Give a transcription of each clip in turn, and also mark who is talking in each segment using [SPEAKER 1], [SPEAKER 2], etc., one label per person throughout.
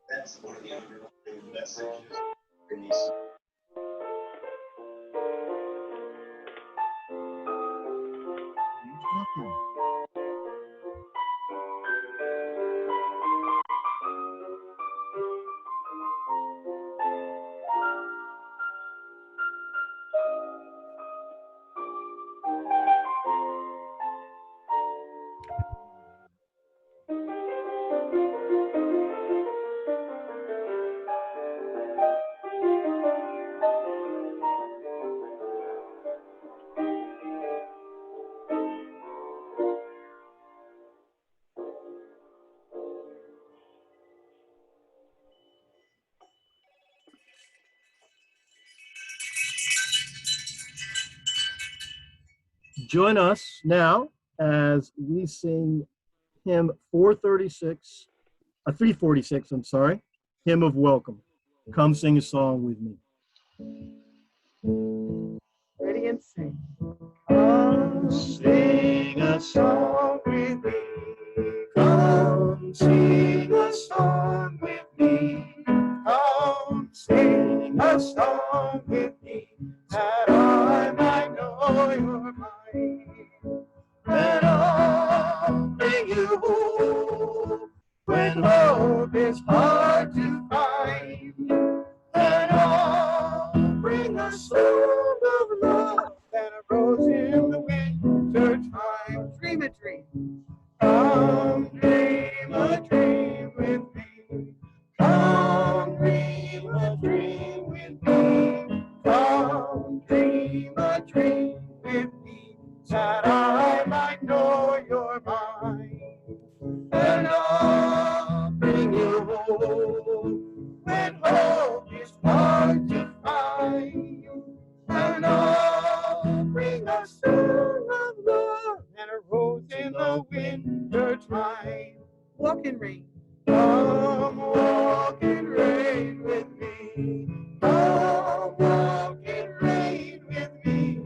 [SPEAKER 1] That's one of the underlying messages in these.
[SPEAKER 2] Join us now as we sing hymn 436, 346, I'm sorry, Hymn of Welcome. Come sing a song with me.
[SPEAKER 3] Ready and sing.
[SPEAKER 2] Come sing a song with me. Come sing a song with me. Come sing a song with me, that I might know your mind. And I'll bring you home when hope is hard to find. And I'll bring a song of love that arose in the winter time.
[SPEAKER 3] Dream a dream.
[SPEAKER 2] Come dream a dream with me. Come dream a dream with me. Come dream a dream with me, that I might know your mind. And I'll bring you home when hope is hard to find. And I'll bring a song of love
[SPEAKER 3] And a rose
[SPEAKER 2] in the winter time.
[SPEAKER 3] walk in rain.
[SPEAKER 2] Come walk in rain with me. Come walk in rain with me.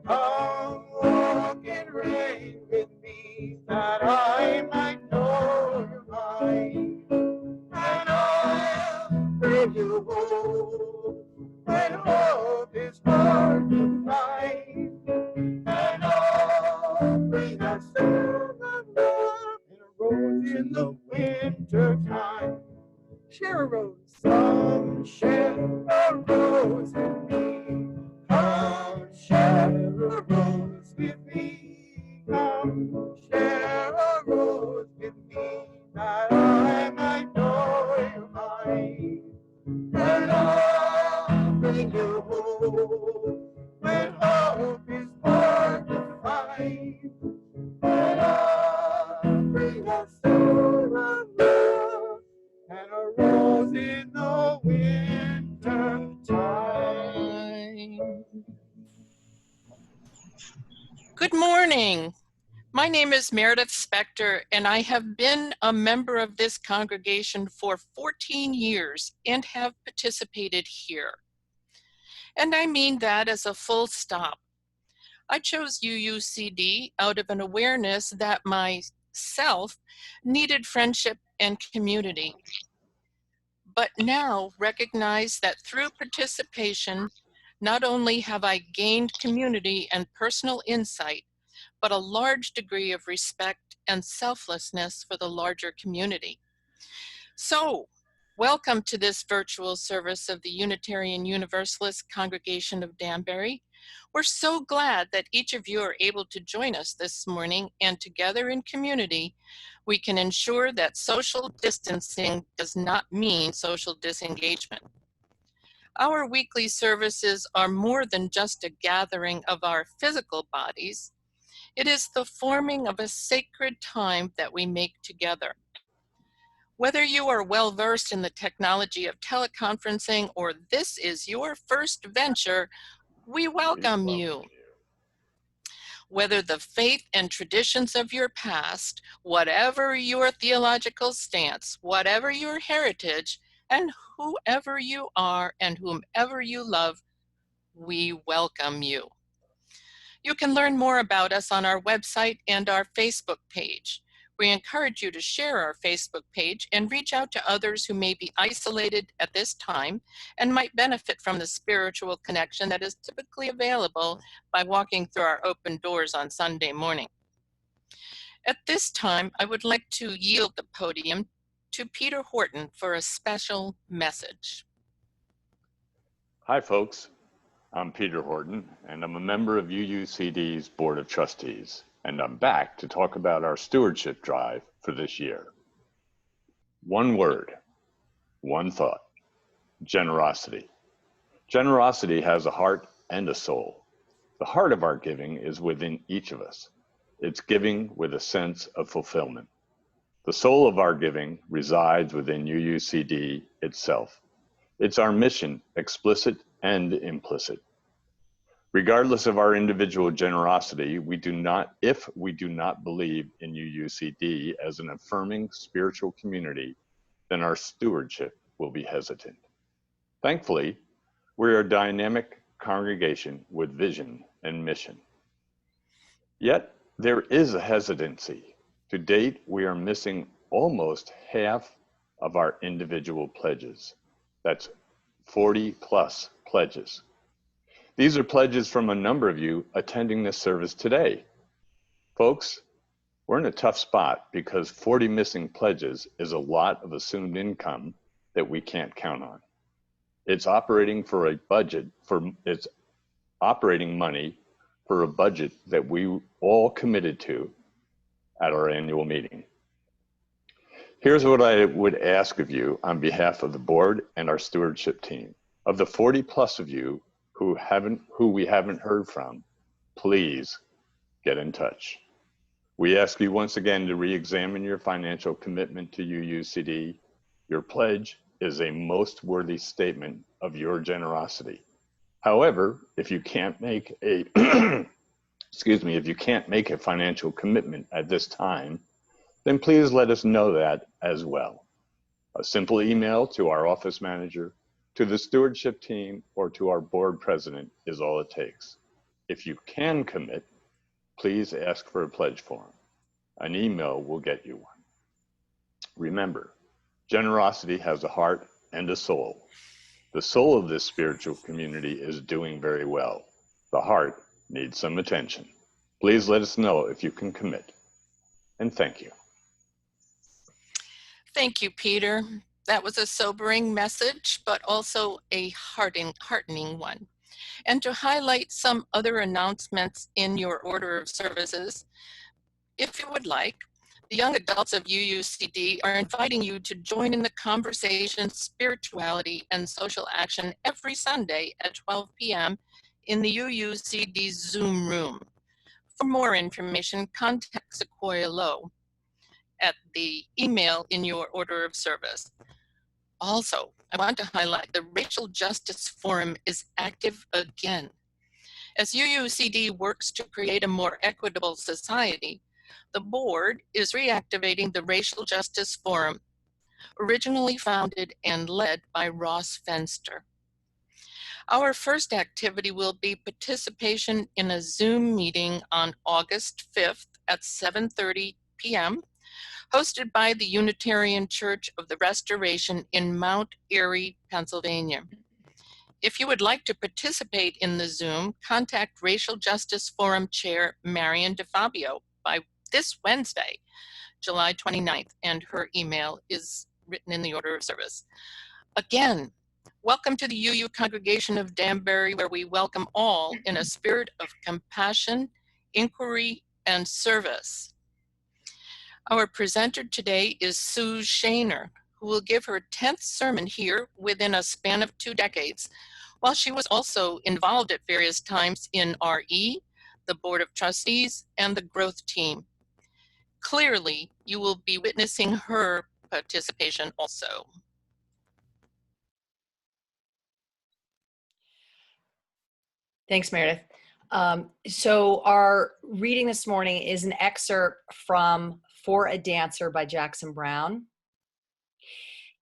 [SPEAKER 2] Come walk in rain with me, that I might know your mind. And I'll bring you home when hope is hard to find. And I'll bring a song of love and a rose in the winter time.
[SPEAKER 3] Share a rose.
[SPEAKER 2] Come share a rose with me. Come share a rose with me. Come share a rose with me, that I might know your mind. And I'll bring you home when hope is hard to find. And I'll bring a song of love and a rose in the winter time.
[SPEAKER 4] Good morning. My name is Meredith Spector, and I have been a member of this congregation for 14 years and have participated here. And I mean that as a full stop. I chose UUCD out of an awareness that myself needed friendship and community, but now recognize that through participation, not only have I gained community and personal insight, but a large degree of respect and selflessness for the larger community. So, welcome to this virtual service of the Unitarian Universalist Congregation of Danbury. We're so glad that each of you are able to join us this morning, and together in community, we can ensure that social distancing does not mean social disengagement. Our weekly services are more than just a gathering of our physical bodies. It is the forming of a sacred time that we make together. Whether you are well-versed in the technology of teleconferencing or this is your first venture, we welcome you. Whether the faith and traditions of your past, whatever your theological stance, whatever your heritage, and whoever you are and whomever you love, we welcome you. You can learn more about us on our website and our Facebook page. We encourage you to share our Facebook page and reach out to others who may be isolated at this time and might benefit from the spiritual connection that is typically available by walking through our open doors on Sunday morning. At this time, I would like to yield the podium to Peter Horton for a special message.
[SPEAKER 5] Hi, folks. I'm Peter Horton, and I'm a member of UUCD's Board of Trustees, and I'm back to talk about our stewardship drive for this year. One word, one thought, generosity. Generosity has a heart and a soul. The heart of our giving is within each of us. It's giving with a sense of fulfillment. The soul of our giving resides within UUCD itself. It's our mission, explicit and implicit. Regardless of our individual generosity, if we do not believe in UUCD as an affirming spiritual community, then our stewardship will be hesitant. Thankfully, we're a dynamic congregation with vision and mission. Yet, there is a hesitancy. To date, we are missing almost half of our individual pledges. That's 40 plus pledges. These are pledges from a number of you attending this service today. Folks, we're in a tough spot because 40 missing pledges is a lot of assumed income that we can't count on. It's operating money for a budget that we all committed to at our annual meeting. Here's what I would ask of you on behalf of the board and our stewardship team. Of the 40 plus of you who we haven't heard from, please get in touch. We ask you once again to re-examine your financial commitment to UUCD. Your pledge is a most worthy statement of your generosity. However, if you can't make a if you can't make a financial commitment at this time, then please let us know that as well. A simple email to our office manager, to the stewardship team, or to our board president is all it takes. If you can commit, please ask for a pledge form. An email will get you one. Remember, generosity has a heart and a soul. The soul of this spiritual community is doing very well. The heart needs some attention. Please let us know if you can commit. And thank you.
[SPEAKER 4] Thank you, Peter. That was a sobering message, but also a heartening one. And to highlight some other announcements in your order of services, if you would like, the young adults of UUCD are inviting you to join in the conversation, spirituality, and social action every Sunday at 12 p.m. in the UUCD Zoom room. For more information, contact Sequoia Lowe at the email in your order of service. Also, I want to highlight the Racial Justice Forum is active again. As UUCD works to create a more equitable society, the board is reactivating the Racial Justice Forum, originally founded and led by Ross Fenster. Our first activity will be participation in a Zoom meeting on August 5th at 7:30 p.m., hosted by the Unitarian Church of the Restoration in Mount Airy, Pennsylvania. If you would like to participate in the Zoom, contact Racial Justice Forum Chair Marian DeFabio by this Wednesday, July 29th, and her email is written in the order of service. Again, welcome to the UU Congregation of Danbury, where we welcome all in a spirit of compassion, inquiry, and service. Our presenter today is Sue Shaner, who will give her 10th sermon here within a span of 2 decades, while she was also involved at various times in RE, the Board of Trustees, and the Growth Team. Clearly, you will be witnessing her participation also.
[SPEAKER 6] Thanks, Meredith. So our reading this morning is an excerpt from For a Dancer by Jackson Browne.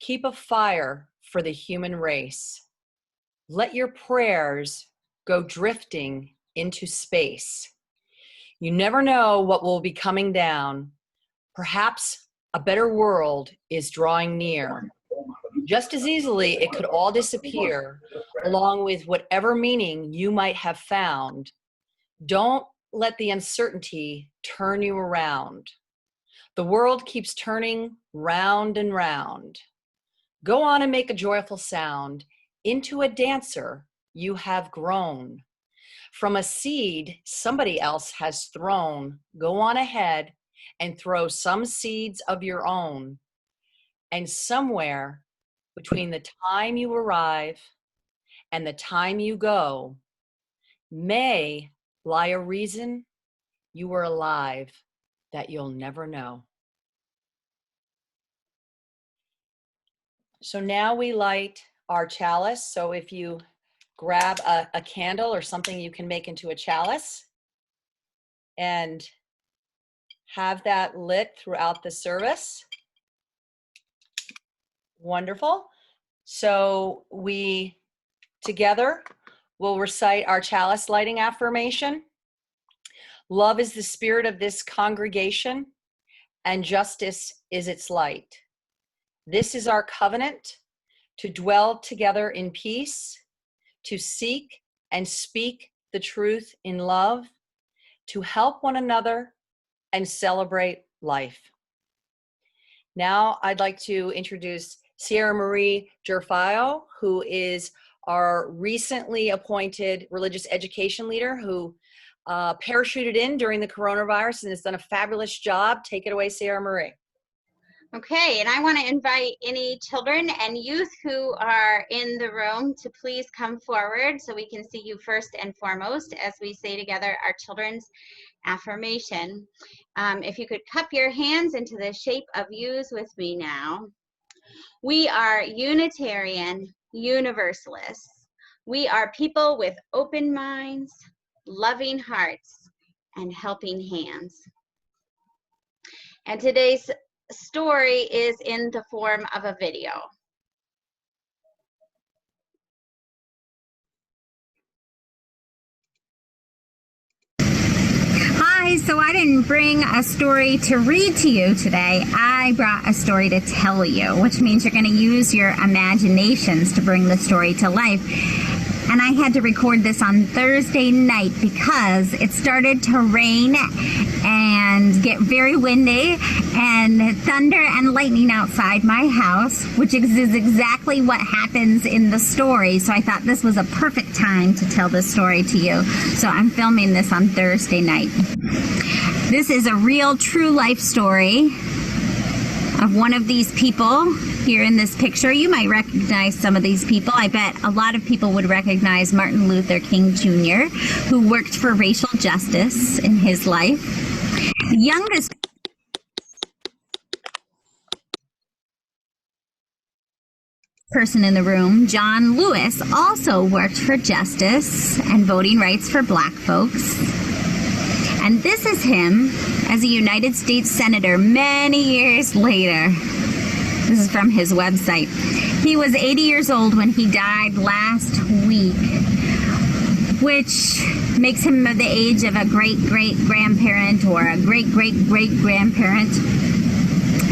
[SPEAKER 6] Keep a fire for the human race. Let your prayers go drifting into space. You never know what will be coming down. Perhaps a better world is drawing near. Just as easily, it could all disappear, along with whatever meaning you might have found. Don't let the uncertainty turn you around. The world keeps turning round and round. Go on and make a joyful sound. Into a dancer you have grown. From a seed somebody else has thrown, go on ahead and throw some seeds of your own. And somewhere between the time you arrive and the time you go, may lie a reason you were alive that you'll never know. So now we light our chalice. So if you grab a candle or something you can make into a chalice and have that lit throughout the service. Wonderful. So we together will recite our chalice lighting affirmation. Love is the spirit of this congregation, and justice is its light. This is our covenant to dwell together in peace, to seek and speak the truth in love, to help one another and celebrate life. Now I'd like to introduce Sierra Marie Gerfayo, who is our recently appointed religious education leader who parachuted in during the coronavirus and has done a fabulous job. Take it away, Sierra Marie.
[SPEAKER 7] Okay, and I want to invite any children and youth who are in the room to please come forward so we can see you first and foremost as we say together our children's affirmation. If you could cup your hands into the shape of U's with me now. We are Unitarian Universalists. We are people with open minds, loving hearts, and helping hands. And today's story is in the form of a video.
[SPEAKER 8] Hi, so I didn't bring a story to read to you today. I brought a story to tell you, which means you're going to use your imaginations to bring the story to life. And I had to record this on Thursday night because it started to rain and get very windy and thunder and lightning outside my house, which is exactly what happens in the story. So I thought this was a perfect time to tell this story to you. So I'm filming this on Thursday night. This is a real true life story of one of these people here in this picture. You might recognize some of these people. I bet a lot of people would recognize Martin Luther King Jr., who worked for racial justice in his life. The youngest person in the room, John Lewis, also worked for justice and voting rights for black folks. And this is him as a United States Senator many years later. This is from his website. He was 80 years old when he died last week, which makes him the age of a great-great-grandparent or a great-great-great-grandparent.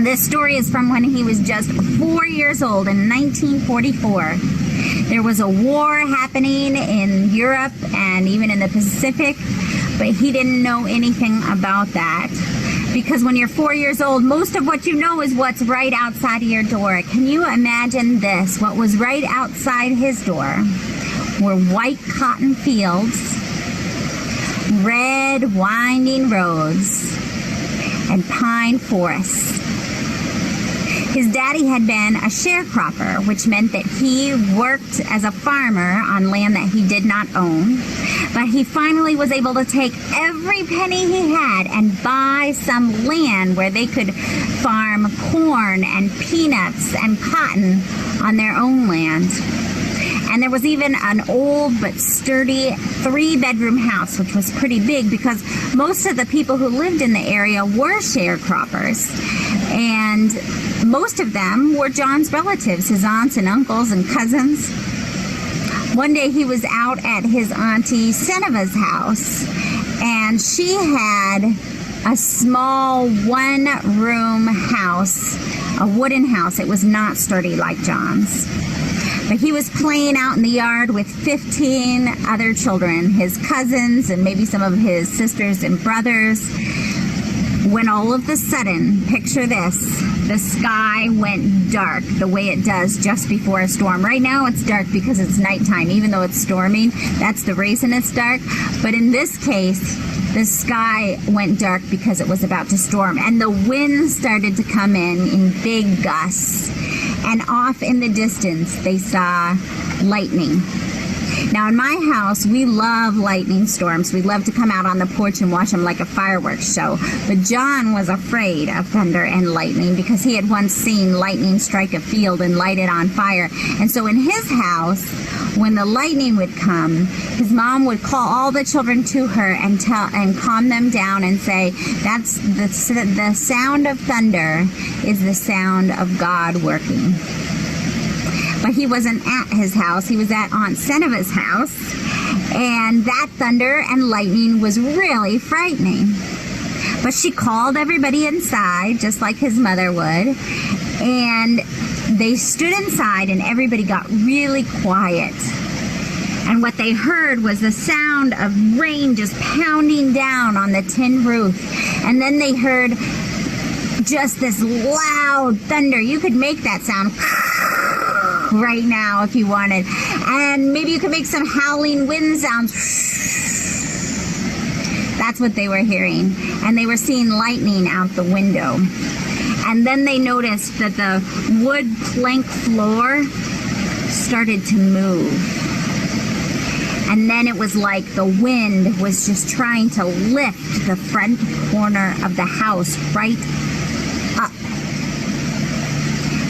[SPEAKER 8] This story is from when he was just 4 years old in 1944. There was a war happening in Europe and even in the Pacific, but he didn't know anything about that. Because when you're 4 years old, most of what you know is what's right outside of your door. Can you imagine this? What was right outside his door were white cotton fields, red winding roads, and pine forests. His daddy had been a sharecropper, which meant that he worked as a farmer on land that he did not own. But he finally was able to take every penny he had and buy some land where they could farm corn and peanuts and cotton on their own land. And there was even an old but sturdy 3-bedroom house, which was pretty big because most of the people who lived in the area were sharecroppers. And most of them were John's relatives, his aunts and uncles and cousins. One day he was out at his auntie Seneva's house, And she had a small one-room house, a wooden house. It was not sturdy like John's. But he was playing out in the yard with 15 other children, his cousins and maybe some of his sisters and brothers, when all of a sudden, picture this, the sky went dark the way it does just before a storm. Right now it's dark because it's nighttime, even though it's storming. That's the reason it's dark. But in this case, the sky went dark because it was about to storm, and the wind started to come in big gusts. And off in the distance, they saw lightning. Now, in my house, we love lightning storms. We love to come out on the porch and watch them like a fireworks show. But John was afraid of thunder and lightning because he had once seen lightning strike a field and light it on fire. And so in his house, when the lightning would come, his mom would call all the children to her and calm them down and say, "That's the sound of thunder is the sound of God working." But he wasn't at his house. He was at Aunt Seneva's house. And that thunder and lightning was really frightening. But she called everybody inside, just like his mother would. And they stood inside, and everybody got really quiet. And what they heard was the sound of rain just pounding down on the tin roof. And then they heard just this loud thunder. You could make that sound right now if you wanted. And maybe you could make some howling wind sounds. That's what they were hearing. And they were seeing lightning out the window. And then they noticed that the wood plank floor started to move. And then it was like the wind was just trying to lift the front corner of the house right up.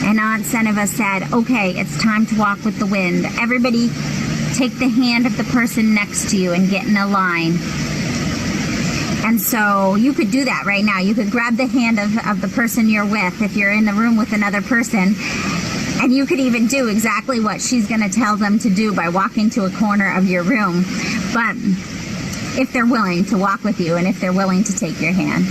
[SPEAKER 8] And Aunt Seneva said, "Okay, it's time to walk with the wind. Everybody take the hand of the person next to you and get in a line." And so you could do that right now. You could grab the hand of the person you're with if you're in the room with another person. And you could even do exactly what she's going to tell them to do by walking to a corner of your room. But if they're willing to walk with you and if they're willing to take your hand.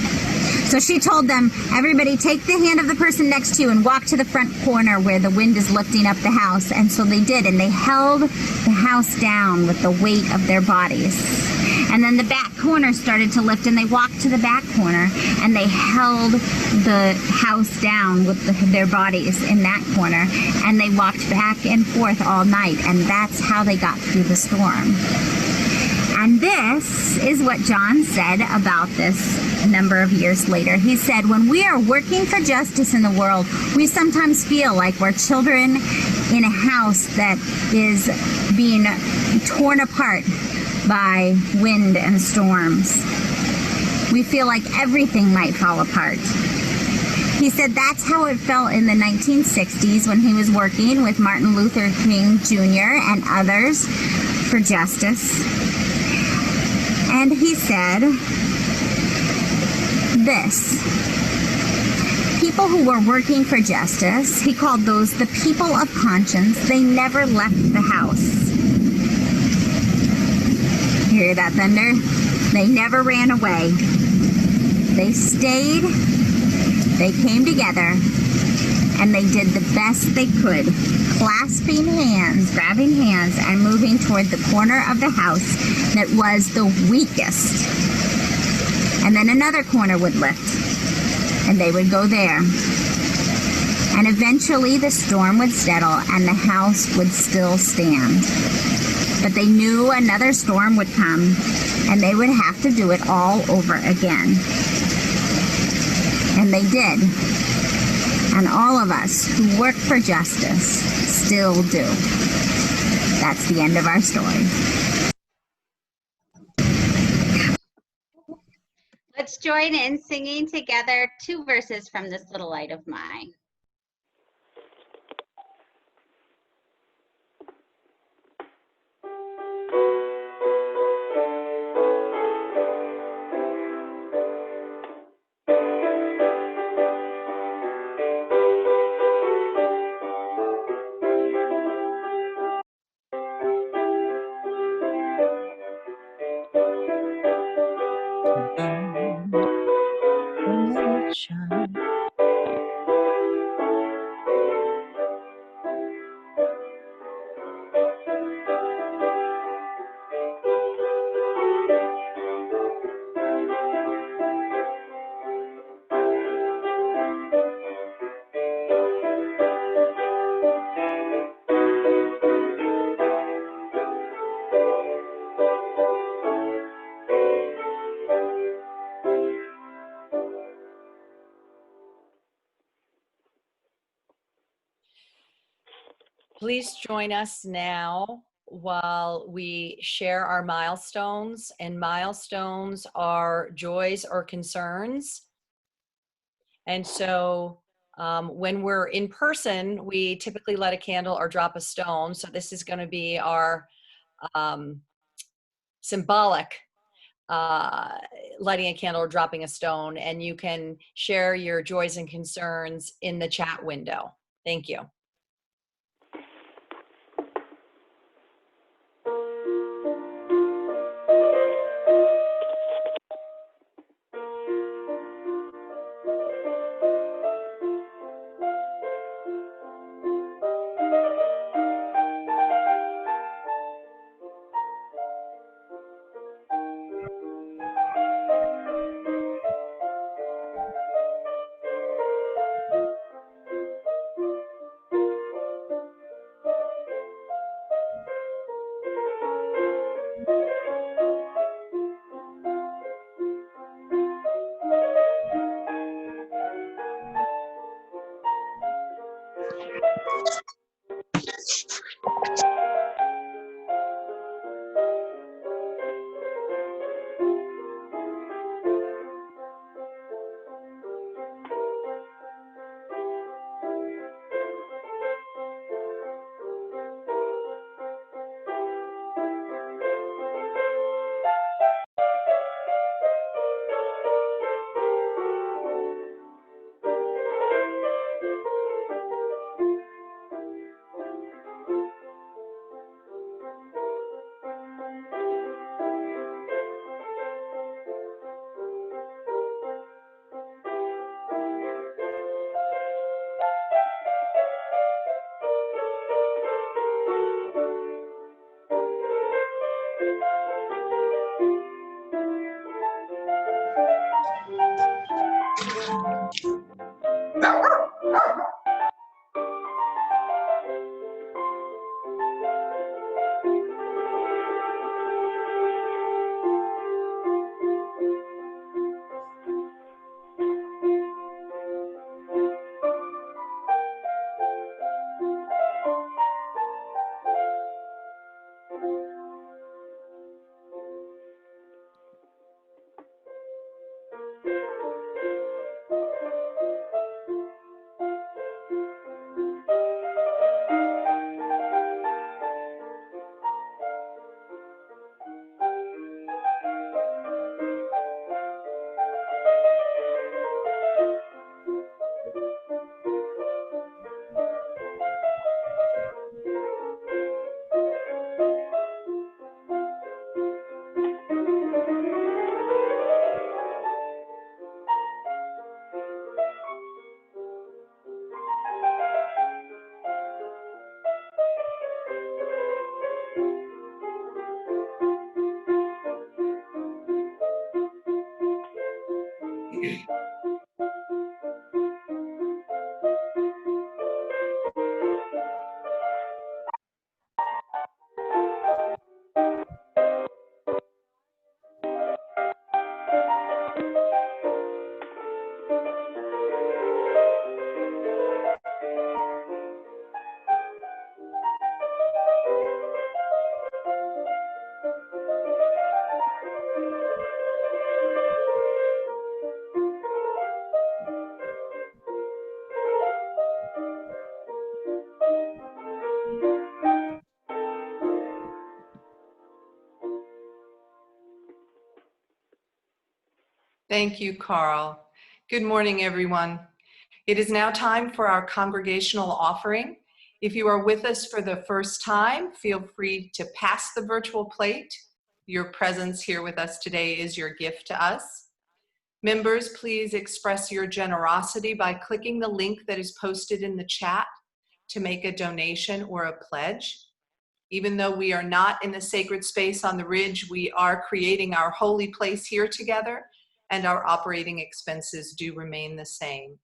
[SPEAKER 8] So she told them, "Everybody take the hand of the person next to you and walk to the front corner where the wind is lifting up the house." And so they did, and they held the house down with the weight of their bodies. And then the back corner started to lift, and they walked to the back corner, and they held the house down with their bodies in that corner, and they walked back and forth all night, and that's how they got through the storm. And this is what John said about this a number of years later. He said, "When we are working for justice in the world, we sometimes feel like we're children in a house that is being torn apart by wind and storms. We feel like everything might fall apart." He said that's how it felt in the 1960s when he was working with Martin Luther King Jr. and others for justice. And he said this: people who were working for justice, he called those the people of conscience, they never left the house. You hear that thunder? They never ran away. They stayed, they came together, and they did the best they could, clasping hands, grabbing hands, and moving toward the corner of the house that was the weakest. And then another corner would lift, and they would go there. And eventually the storm would settle, and the house would still stand. But they knew another storm would come, and they would have to do it all over again. And they did. And all of us who work for justice still do. That's the end of our story.
[SPEAKER 7] Let's join in singing together 2 verses from This Little Light of Mine.
[SPEAKER 6] shine. Please join us now while we share our milestones, and milestones are joys or concerns. And so when we're in person, we typically light a candle or drop a stone. So this is going to be our symbolic lighting a candle or dropping a stone, and you can share your joys and concerns in the chat window. Thank you.
[SPEAKER 9] Thank you, Carl. Good morning, everyone. It is now time for our congregational offering. If you are with us for the first time, feel free to pass the virtual plate. Your presence here with us today is your gift to us. Members, please express your generosity by clicking the link that is posted in the chat to make a donation or a pledge. Even though we are not in the sacred space on the ridge, we are creating our holy place here together, and our operating expenses do remain the same.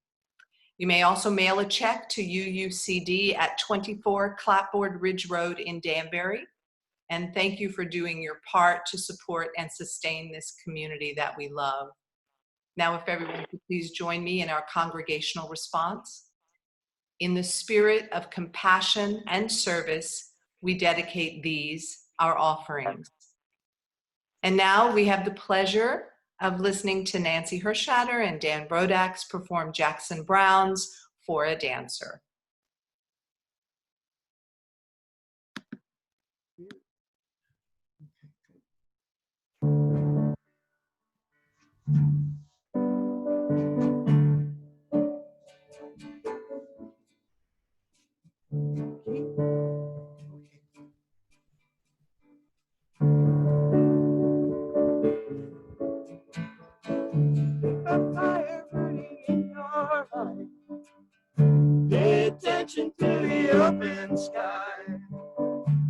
[SPEAKER 9] You may also mail a check to UUCD at 24 Clapboard Ridge Road in Danbury. And thank you for doing your part to support and sustain this community that we love. Now, if everyone could please join me in our congregational response. In the spirit of compassion and service, we dedicate these, our offerings. And now we have the pleasure of listening to Nancy Hershatter and Dan Brodax perform Jackson Browne's For a Dancer.
[SPEAKER 2] A fire burning in your heart. Pay attention to the open sky.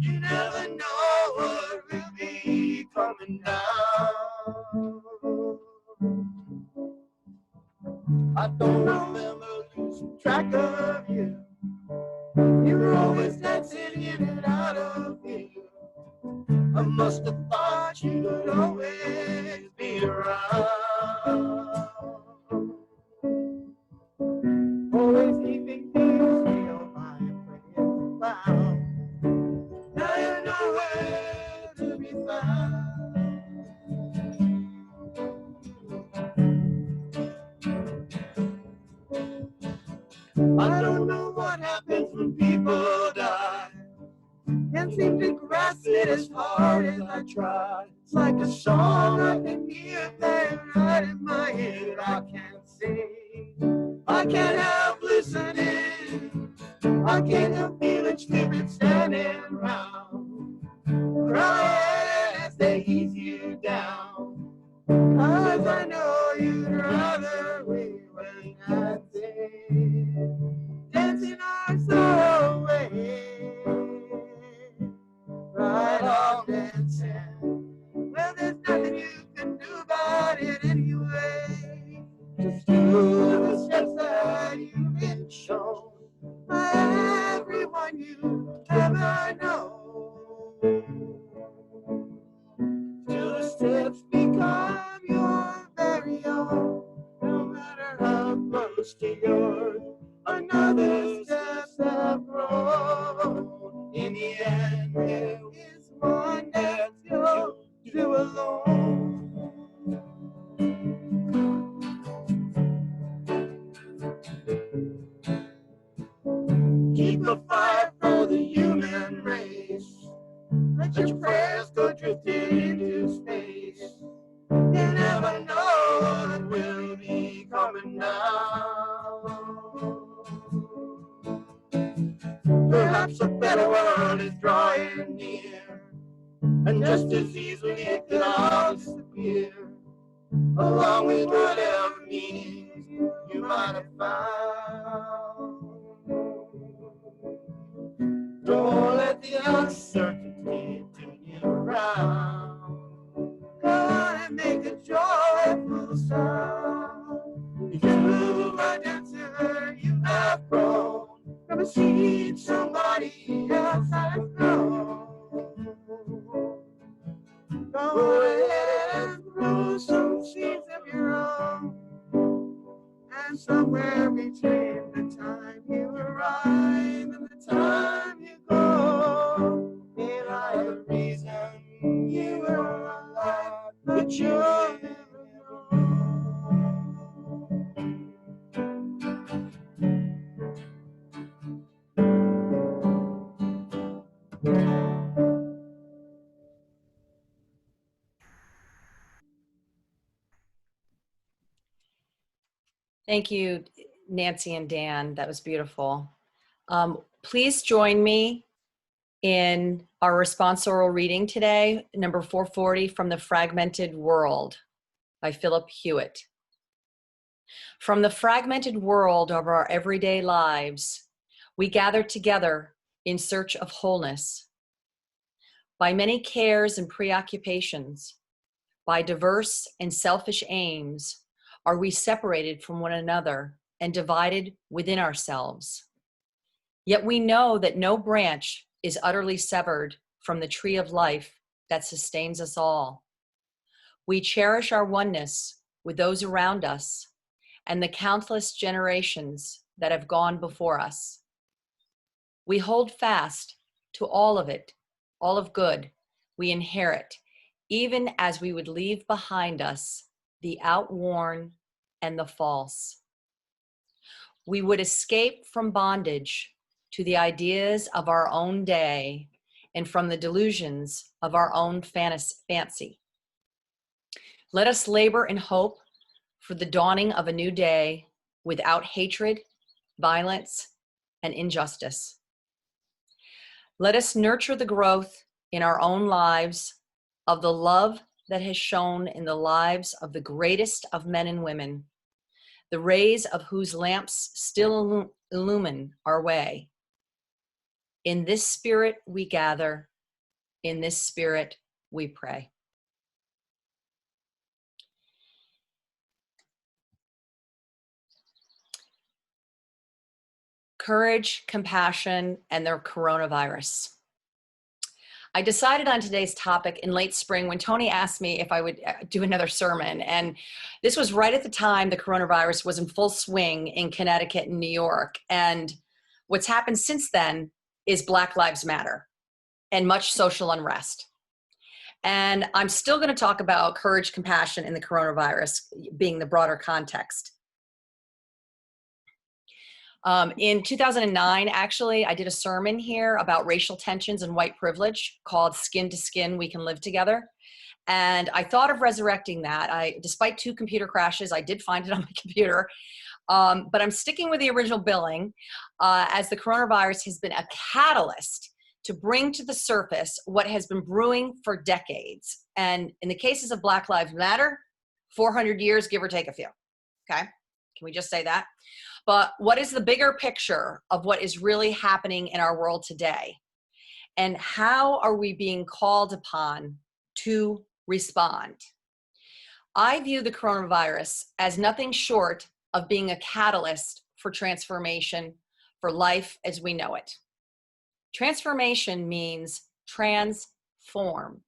[SPEAKER 2] You never know what will be coming down. I don't remember losing track of you. You were always dancing in and out of view. I must have thought you would always be around. Always keeping things real, my pretty clown. Now you're nowhere to be found. I don't know what happens when people die. Can't seem to grasp it as hard as I try. It's like a song I can hear playing right in my head. I can't sing, I can't help listening. I can't help feeling stupid standing around, crying as they ease you down. 'Cause I know you'd rather we were dancing our sorrow away. Right on dancing. Well, there's nothing you can do about it anyway. Just do the steps that you've been shown by everyone you ever know. Till the steps become your very own. No matter how close to yours another steps have grown. In the end, there is one that you'll do alone. Keep a fire for the human race. Let your prayers go drifting into space. You never know what will be coming down. Perhaps a better world is drawing near, and just as easily it could all disappear, along with whatever meanings you might have found. Don't let the uncertainty turn you around. Go on and make a joyful sound. You, my dancer, you have grown from a seed somebody else has grown. Go ahead and grow some seeds of your own. And somewhere between the time you arrive and the time you go, there are a reason you were alive, but you'll never know.
[SPEAKER 6] Thank you, Nancy and Dan. That was beautiful. Please join me in our responsorial reading today, number 440 from The Fragmented World by Philip Hewitt. From the fragmented world of our everyday lives, we gather together in search of wholeness. By many cares and preoccupations, by diverse and selfish aims, are we separated from one another and divided within ourselves. Yet we know that no branch is utterly severed from the tree of life that sustains us all. We cherish our oneness with those around us and the countless generations that have gone before us. We hold fast to all of it, all of good we inherit, even as we would leave behind us the outworn and the false. We would escape from bondage to the ideas of our own day and from the delusions of our own fancy. Let us labor in hope for the dawning of a new day without hatred, violence, and injustice. Let us nurture the growth in our own lives of the love that has shone in the lives of the greatest of men and women, the rays of whose lamps still illumine our way. In this spirit we gather, in this spirit we pray. Courage, compassion, and the coronavirus. I decided on today's topic in late spring when Tony asked me if I would do another sermon. And this was right at the time the coronavirus was in full swing in Connecticut and New York. And what's happened since then is Black Lives Matter and much social unrest. And I'm still going to talk about courage, compassion, and the coronavirus being the broader context. In 2009, actually, I did a sermon here about racial tensions and white privilege called Skin to Skin, We Can Live Together. And I thought of resurrecting that. Despite 2 computer crashes, I did find it on my computer. But I'm sticking with the original billing as the coronavirus has been a catalyst to bring to the surface what has been brewing for decades. And in the cases of Black Lives Matter, 400 years, give or take a few. Okay, can we just say that? But what is the bigger picture of what is really happening in our world today? And how are we being called upon to respond? I view the coronavirus as nothing short of being a catalyst for transformation for life as we know it. Transformation means transform,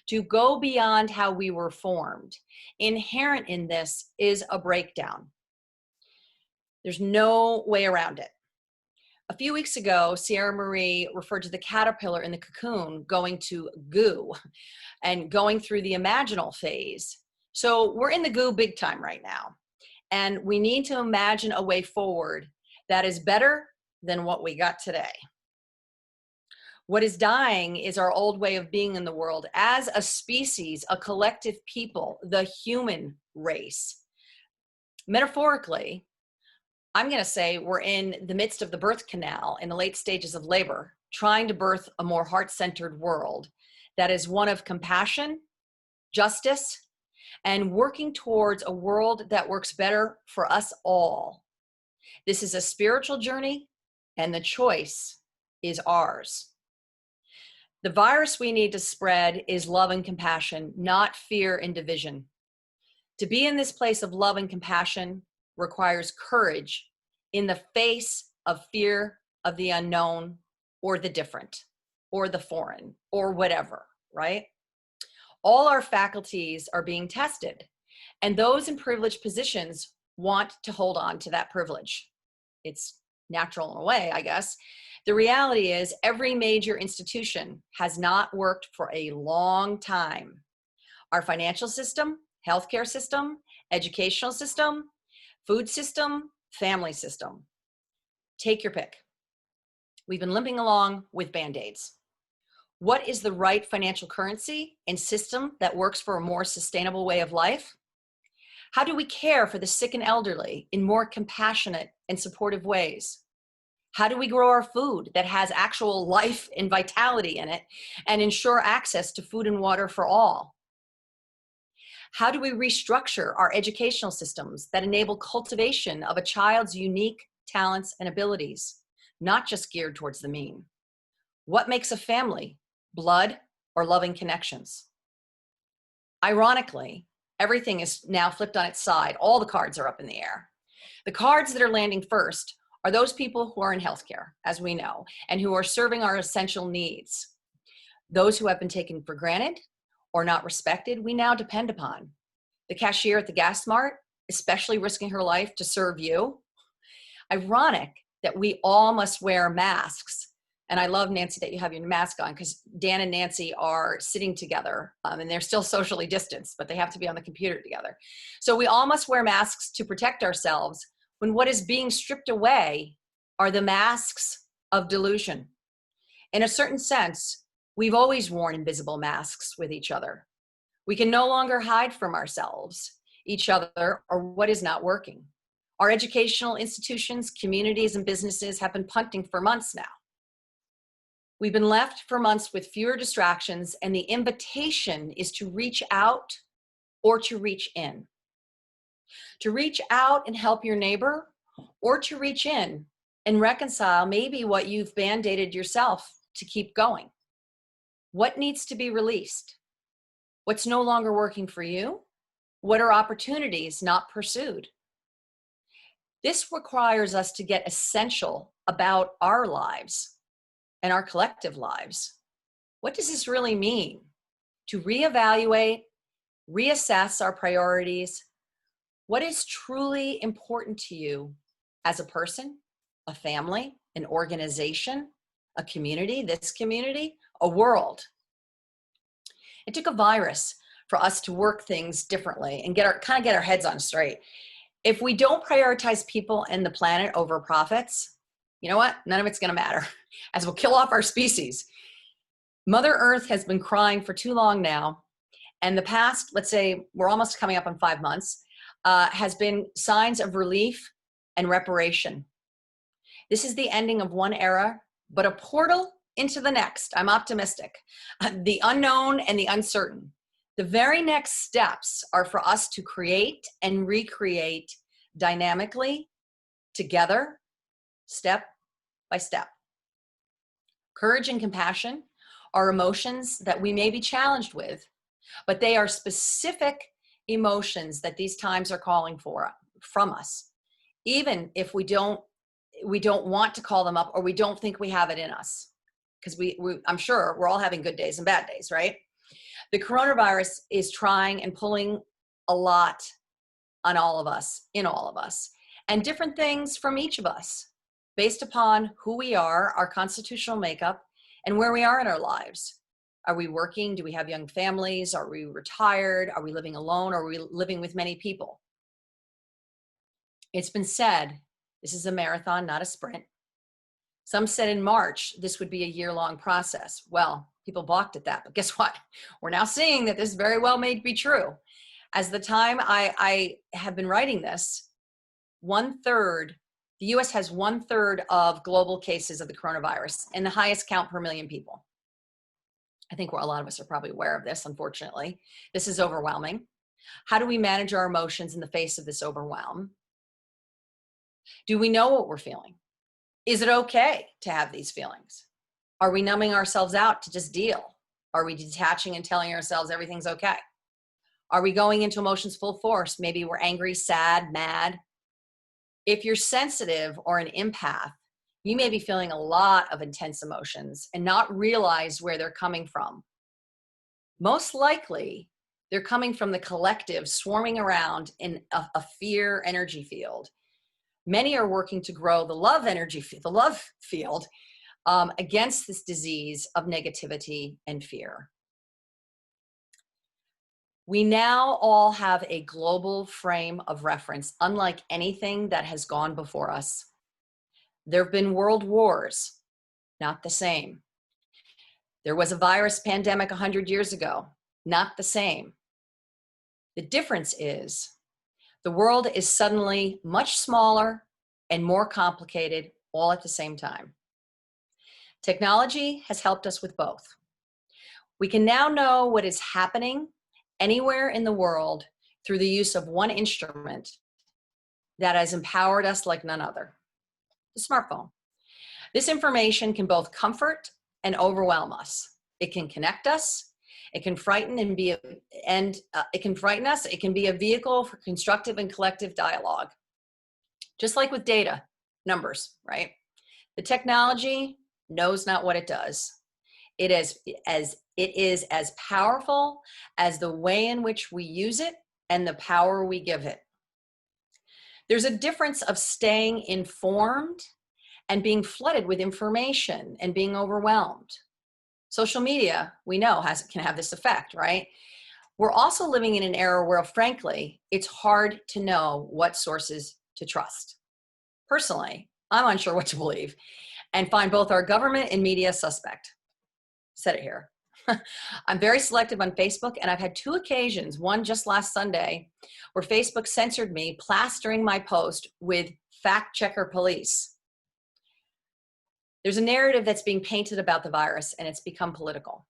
[SPEAKER 6] to go beyond how we were formed. Inherent in this is a breakdown. There's no way around it. A few weeks ago, Sierra Marie referred to the caterpillar in the cocoon going to goo and going through the imaginal phase. So we're in the goo big time right now. And we need to imagine a way forward that is better than what we got today. What is dying is our old way of being in the world as a species, a collective people, the human race. Metaphorically, I'm going to say we're in the midst of the birth canal in the late stages of labor, trying to birth a more heart-centered world that is one of compassion, justice, and working towards a world that works better for us all. This is a spiritual journey, and the choice is ours. The virus we need to spread is love and compassion, not fear and division. To be in this place of love and compassion requires courage in the face of fear of the unknown or the different or the foreign or whatever, right? All our faculties are being tested, and those in privileged positions want to hold on to that privilege. It's natural in a way, I guess. The reality is every major institution has not worked for a long time. Our financial system, healthcare system, educational system, food system, family system. Take your pick. We've been limping along with Band-Aids. What is the right financial currency and system that works for a more sustainable way of life? How do we care for the sick and elderly in more compassionate and supportive ways? How do we grow our food that has actual life and vitality in it and ensure access to food and water for all? How do we restructure our educational systems that enable cultivation of a child's unique talents and abilities, not just geared towards the mean? What makes a family? Blood or loving connections? Ironically, everything is now flipped on its side. All the cards are up in the air. The cards that are landing first are those people who are in healthcare, as we know, and who are serving our essential needs. Those who have been taken for granted or not respected, we now depend upon. The cashier at the gas mart, especially risking her life to serve you. Ironic that we all must wear masks. And I love, Nancy, that you have your mask on, because Dan and Nancy are sitting together and they're still socially distanced, but they have to be on the computer together. So we all must wear masks to protect ourselves, when what is being stripped away are the masks of delusion. In a certain sense, we've always worn invisible masks with each other. We can no longer hide from ourselves, each other, or what is not working. Our educational institutions, communities, and businesses have been punting for months now. We've been left for months with fewer distractions, and the invitation is to reach out or to reach in. To reach out and help your neighbor, or to reach in and reconcile maybe what you've band-aided yourself to keep going. What needs to be released? What's no longer working for you? What are opportunities not pursued? This requires us to get essential about our lives and our collective lives. What does this really mean? To reevaluate, reassess our priorities. What is truly important to you as a person, a family, an organization, a community, this community, a world? It took a virus for us to work things differently and get our heads on straight. If we don't prioritize people and the planet over profits, you know what? None of it's going to matter, as we'll kill off our species. Mother Earth has been crying for too long now, and the past, let's say we're almost coming up on 5 months, has been signs of relief and reparation. This is the ending of one era, but a portal into the next. I'm optimistic. The unknown and the uncertain. The very next steps are for us to create and recreate dynamically, together, step by step. Courage and compassion are emotions that we may be challenged with, but they are specific emotions that these times are calling for from us, even if we don't want to call them up, or we don't think we have it in us, because I'm sure we're all having good days and bad days, right? The coronavirus is trying and pulling a lot on all of us, in all of us, and different things from each of us based upon who we are, our constitutional makeup, and where we are in our lives. Are we working? Do we have young families? Are we retired? Are we living alone? Are we living with many people? It's been said, this is a marathon, not a sprint. Some said in March, this would be a year-long process. Well, people balked at that, but guess what? We're now seeing that this very well may be true. As the time I have been writing this, the US has 1/3 of global cases of the coronavirus and the highest count per million people. I think a lot of us are probably aware of this, unfortunately. This is overwhelming. How do we manage our emotions in the face of this overwhelm? Do we know what we're feeling? Is it okay to have these feelings? Are we numbing ourselves out to just deal? Are we detaching and telling ourselves everything's okay? Are we going into emotions full force? Maybe we're angry, sad, mad. If you're sensitive or an empath, you may be feeling a lot of intense emotions and not realize where they're coming from. Most likely, they're coming from the collective swarming around in a fear energy field. Many are working to grow the love energy, the love field, against this disease of negativity and fear. We now all have a global frame of reference, unlike anything that has gone before us. There have been world wars, not the same. There was a virus pandemic 100 years ago, not the same. The difference is the world is suddenly much smaller and more complicated all at the same time. Technology has helped us with both. We can now know what is happening anywhere in the world through the use of one instrument that has empowered us like none other, the smartphone. This information can both comfort and overwhelm us. It can connect us. It can frighten and be, it can frighten us. It can be a vehicle for constructive and collective dialogue. Just like with data, numbers, right? The technology knows not what it does. It is as powerful as the way in which we use it and the power we give it. There's a difference of staying informed and being flooded with information and being overwhelmed. Social media, we know, can have this effect, right? We're also living in an era where, frankly, it's hard to know what sources to trust. Personally, I'm unsure what to believe and find both our government and media suspect. Said it here. I'm very selective on Facebook, and I've had 2 occasions, one just last Sunday, where Facebook censored me, plastering my post with fact checker police. There's a narrative that's being painted about the virus, and it's become political.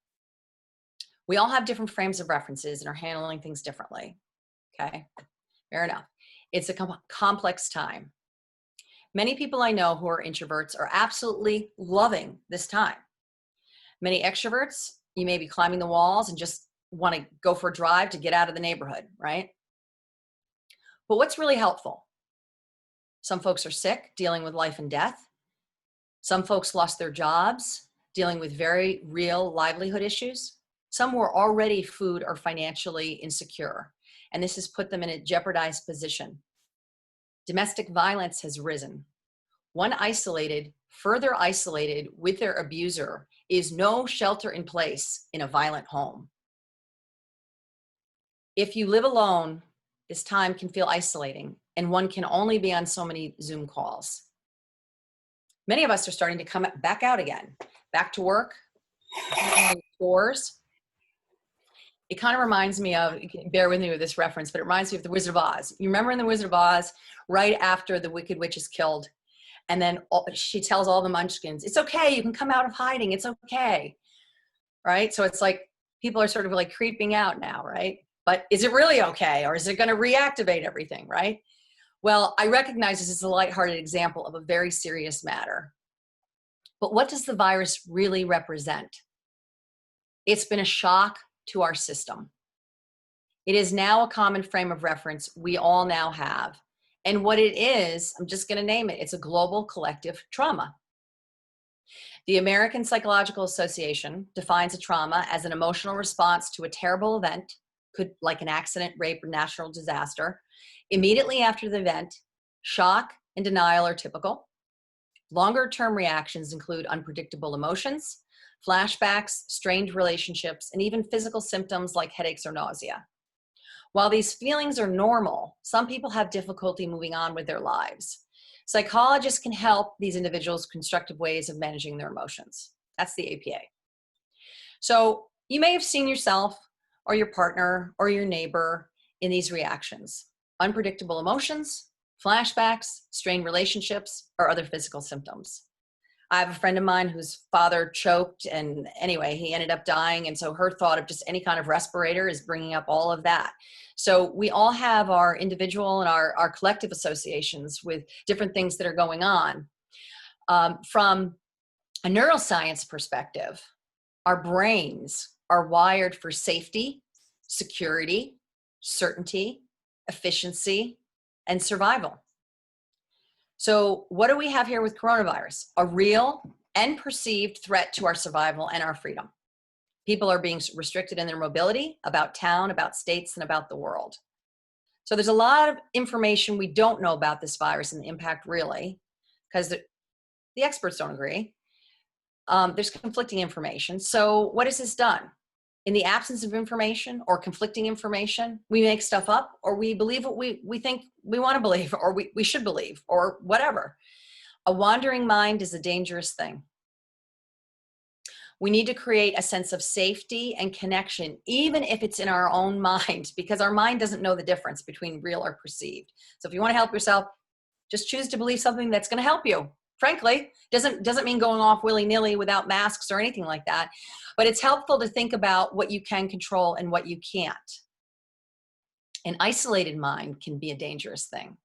[SPEAKER 6] We all have different frames of references and are handling things differently. Okay, fair enough. It's a complex time. Many people I know who are introverts are absolutely loving this time. Many extroverts, you may be climbing the walls and just want to go for a drive to get out of the neighborhood, right? But what's really helpful? Some folks are sick, dealing with life and death. Some folks lost their jobs, dealing with very real livelihood issues. Some were already food or financially insecure, and this has put them in a jeopardized position. Domestic violence has risen. One further isolated with their abuser is no shelter in place in a violent home. If you live alone, this time can feel isolating, and one can only be on so many Zoom calls. Many of us are starting to come back out again, back to work, stores. It kind of reminds me of, bear with me with this reference, but it reminds me of The Wizard of Oz. You remember in The Wizard of Oz, right after the Wicked Witch is killed, and then she tells all the munchkins, it's okay, you can come out of hiding, it's okay, right? So it's like people are sort of like creeping out now, right? But is it really okay? Or is it gonna reactivate everything, right? Well, I recognize this is a lighthearted example of a very serious matter. But what does the virus really represent? It's been a shock to our system. It is now a common frame of reference we all now have. And what it is, I'm just going to name it, it's a global collective trauma. The American Psychological Association defines a trauma as an emotional response to a terrible event, like an accident, rape, or natural disaster. Immediately after the event, shock and denial are typical. Longer-term reactions include unpredictable emotions, flashbacks, strained relationships, and even physical symptoms like headaches or nausea. While these feelings are normal, some people have difficulty moving on with their lives. Psychologists can help these individuals constructive ways of managing their emotions. That's the APA. So you may have seen yourself or your partner or your neighbor in these reactions: unpredictable emotions, flashbacks, strained relationships, or other physical symptoms. I have a friend of mine whose father choked, and anyway, he ended up dying. And so her thought of just any kind of respirator is bringing up all of that. So we all have our individual and our collective associations with different things that are going on. From a neuroscience perspective, our brains are wired for safety, security, certainty, efficiency, and survival. So what do we have here with coronavirus? A real and perceived threat to our survival and our freedom. People are being restricted in their mobility about town, about states, and about the world. So there's a lot of information we don't know about this virus and the impact, really, because the experts don't agree. There's conflicting information. So what has this done? In the absence of information or conflicting information, we make stuff up, or we believe what we think we want to believe, or we should believe, or whatever. A wandering mind is a dangerous thing. We need to create a sense of safety and connection, even if it's in our own mind, because our mind doesn't know the difference between real or perceived. So if you want to help yourself, just choose to believe something that's going to help you. Frankly, doesn't mean going off willy-nilly without masks or anything like that, but it's helpful to think about what you can control and what you can't. An isolated mind can be a dangerous thing.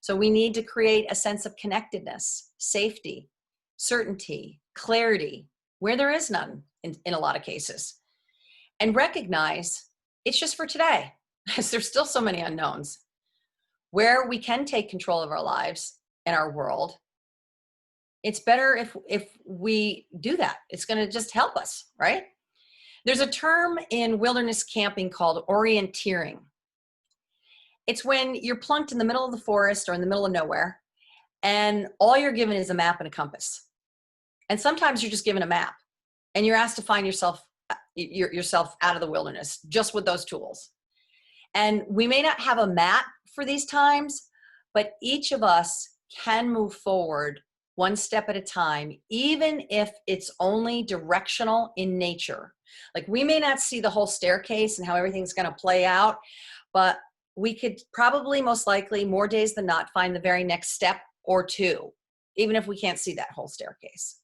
[SPEAKER 6] So we need to create a sense of connectedness, safety, certainty, clarity, where there is none in a lot of cases. And recognize it's just for today, because there's still so many unknowns. Where we can take control of our lives and our world, it's better if we do that. It's going to just help us, right? There's a term in wilderness camping called orienteering. It's when you're plunked in the middle of the forest or in the middle of nowhere, and all you're given is a map and a compass. And sometimes you're just given a map, and you're asked to find yourself out of the wilderness just with those tools. And we may not have a map for these times, but each of us can move forward one step at a time, even if it's only directional in nature. Like, we may not see the whole staircase and how everything's going to play out, but we could probably, most likely, more days than not, find the very next step or two, even if we can't see that whole staircase.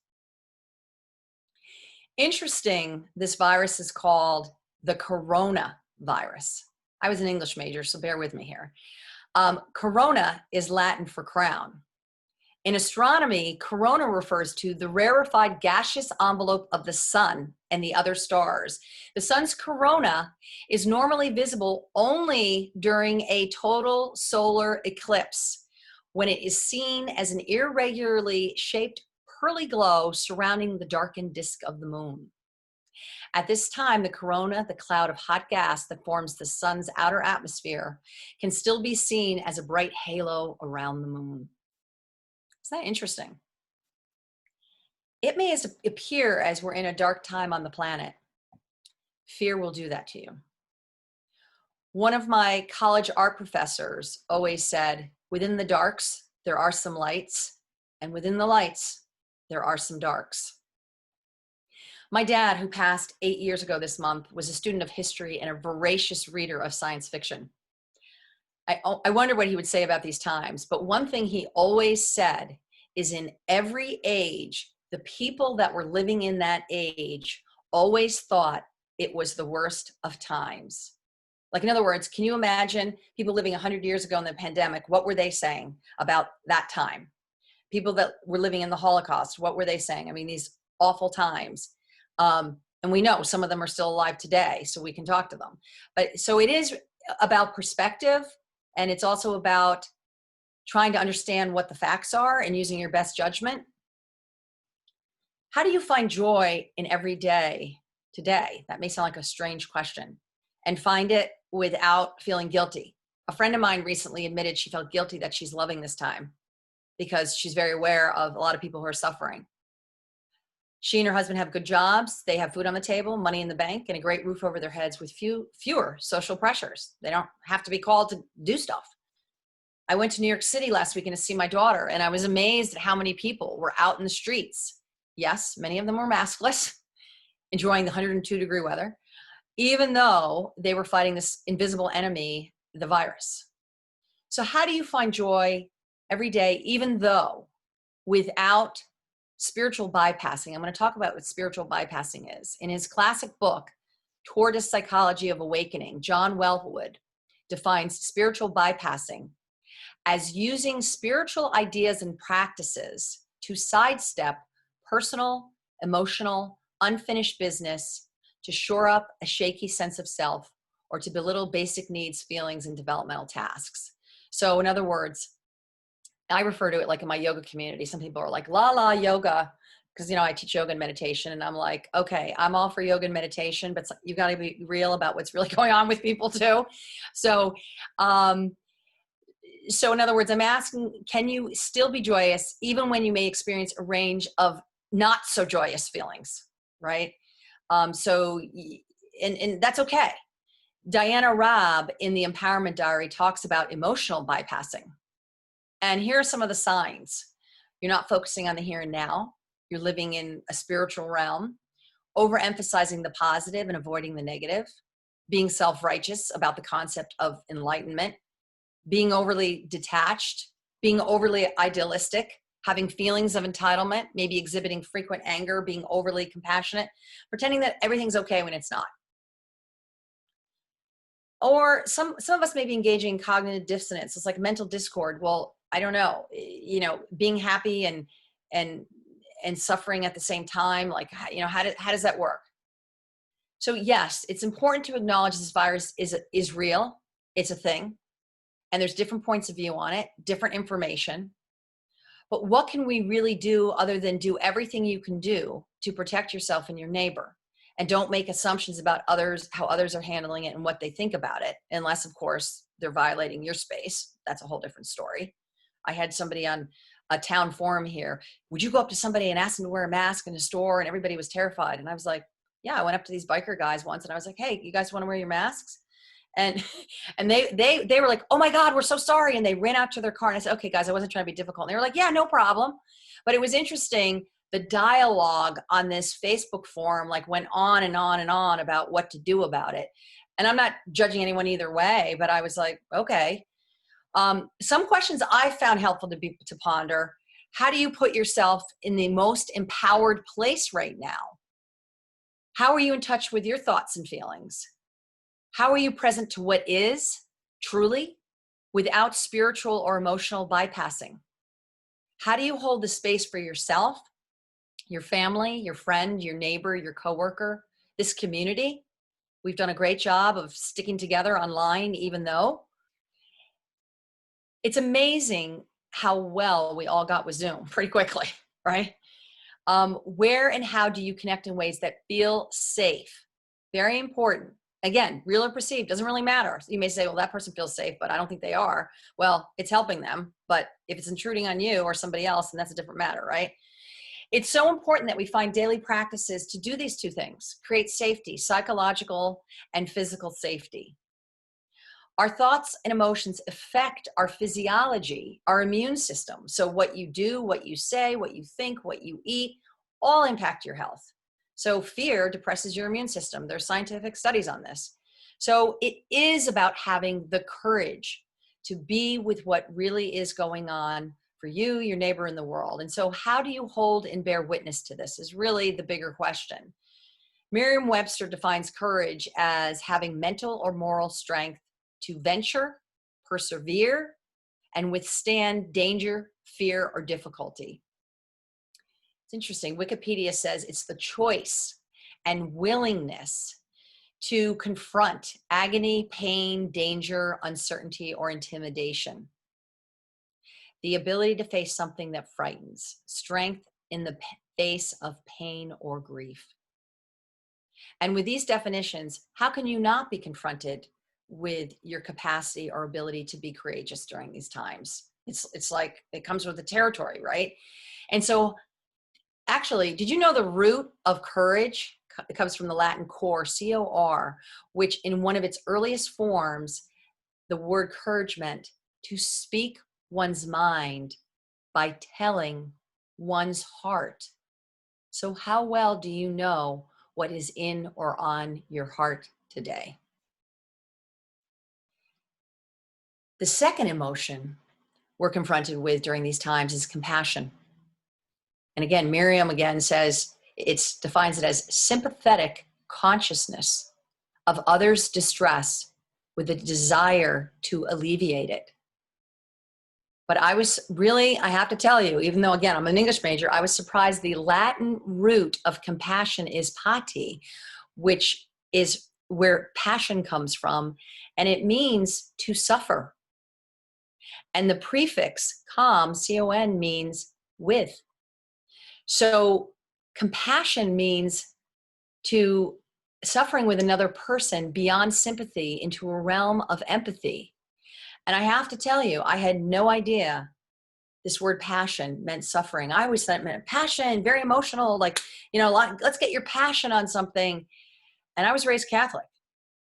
[SPEAKER 6] Interesting, this virus is called the coronavirus. I was an English major, so bear with me here. Corona is Latin for crown. In astronomy, corona refers to the rarefied gaseous envelope of the sun and the other stars. The sun's corona is normally visible only during a total solar eclipse, when it is seen as an irregularly shaped pearly glow surrounding the darkened disk of the moon. At this time, the corona, the cloud of hot gas that forms the sun's outer atmosphere, can still be seen as a bright halo around the moon. Isn't that interesting? It may appear as we're in a dark time on the planet. Fear will do that to you. One of my college art professors always said, within the darks, there are some lights, and within the lights, there are some darks. My dad, who passed 8 years ago this month, was a student of history and a voracious reader of science fiction. I wonder what he would say about these times, but one thing he always said is, in every age, the people that were living in that age always thought it was the worst of times. Like, in other words, can you imagine people living 100 years ago in the pandemic? What were they saying about that time? People that were living in the Holocaust, what were they saying? I mean, these awful times. And we know some of them are still alive today, so we can talk to them. But so it is about perspective, and it's also about trying to understand what the facts are and using your best judgment. How do you find joy in every day today? That may sound like a strange question. And find it without feeling guilty. A friend of mine recently admitted she felt guilty that she's loving this time because she's very aware of a lot of people who are suffering. She and her husband have good jobs. They have food on the table, money in the bank, and a great roof over their heads with fewer social pressures. They don't have to be called to do stuff. I went to New York City last weekend to see my daughter, and I was amazed at how many people were out in the streets. Yes, many of them were maskless, enjoying the 102-degree weather, even though they were fighting this invisible enemy, the virus. So how do you find joy every day, even though without spiritual bypassing? I'm going to talk about what spiritual bypassing is. In his classic book, Toward a Psychology of Awakening, John Wellwood defines spiritual bypassing as using spiritual ideas and practices to sidestep personal, emotional, unfinished business, to shore up a shaky sense of self, or to belittle basic needs, feelings, and developmental tasks. So in other words, I refer to it like in my yoga community. Some people are like, la yoga, because, you know, I teach yoga and meditation, and I'm like, okay, I'm all for yoga and meditation, but you've got to be real about what's really going on with people too. So in other words, I'm asking, can you still be joyous even when you may experience a range of not so joyous feelings, right? And that's okay. Diana Raab in the Empowerment Diary talks about emotional bypassing. And here are some of the signs. You're not focusing on the here and now. You're living in a spiritual realm, overemphasizing the positive and avoiding the negative, being self-righteous about the concept of enlightenment, being overly detached, being overly idealistic, having feelings of entitlement, maybe exhibiting frequent anger, being overly compassionate, pretending that everything's okay when it's not. Or some of us may be engaging in cognitive dissonance. It's like mental discord. Well, I don't know, you know, being happy and suffering at the same time. Like, you know, how does that work? So yes, it's important to acknowledge this virus is real. It's a thing. And there's different points of view on it, different information. But what can we really do other than do everything you can do to protect yourself and your neighbor? And don't make assumptions about others, how others are handling it and what they think about it, unless, of course, they're violating your space. That's a whole different story. I had somebody on a town forum here. Would you go up to somebody and ask them to wear a mask in a store? And everybody was terrified. And I was like, yeah, I went up to these biker guys once and I was like, hey, you guys want to wear your masks? And they were like, oh my God, we're so sorry. And they ran out to their car and I said, okay, guys, I wasn't trying to be difficult. And they were like, yeah, no problem. But it was interesting. The dialogue on this Facebook forum like went on and on and on about what to do about it. And I'm not judging anyone either way, but I was like, okay. Some questions I found helpful to ponder. How do you put yourself in the most empowered place right now? How are you in touch with your thoughts and feelings? How are you present to what is truly without spiritual or emotional bypassing? How do you hold the space for yourself, your family, your friend, your neighbor, your coworker, this community? We've done a great job of sticking together online, even though it's amazing how well we all got with Zoom pretty quickly, right? Where and how do you connect in ways that feel safe? Very important. Again, real or perceived, doesn't really matter. You may say, well, that person feels safe, but I don't think they are. Well, it's helping them. But if it's intruding on you or somebody else, then that's a different matter, right? It's so important that we find daily practices to do these two things, create safety, psychological and physical safety. Our thoughts and emotions affect our physiology, our immune system. So what you do, what you say, what you think, what you eat, all impact your health. So fear depresses your immune system. There's scientific studies on this. So it is about having the courage to be with what really is going on for you, your neighbor, and the world. And so how do you hold and bear witness to this is really the bigger question. Merriam-Webster defines courage as having mental or moral strength to venture, persevere, and withstand danger, fear, or difficulty. It's interesting. Wikipedia says it's the choice and willingness to confront agony, pain, danger, uncertainty, or intimidation. The ability to face something that frightens, strength in the face of pain or grief. And with these definitions, how can you not be confronted with your capacity or ability to be courageous during these times? It's like it comes with the territory, right? And so actually, did you know the root of courage? It comes from the Latin cor, C-O-R, which in one of its earliest forms, the word courage meant to speak one's mind by telling one's heart. So how well do you know what is in or on your heart today? The second emotion we're confronted with during these times is compassion. And again, Merriam again says defines it as sympathetic consciousness of others' distress with a desire to alleviate it. But I was really, I have to tell you, even though again, I'm an English major, I was surprised the Latin root of compassion is pati, which is where passion comes from. And it means to suffer. And the prefix com, C-O-N, means with. So compassion means to suffering with another person beyond sympathy into a realm of empathy. And I have to tell you, I had no idea this word passion meant suffering. I always thought it meant passion, very emotional, like, you know, let's get your passion on something. And I was raised Catholic.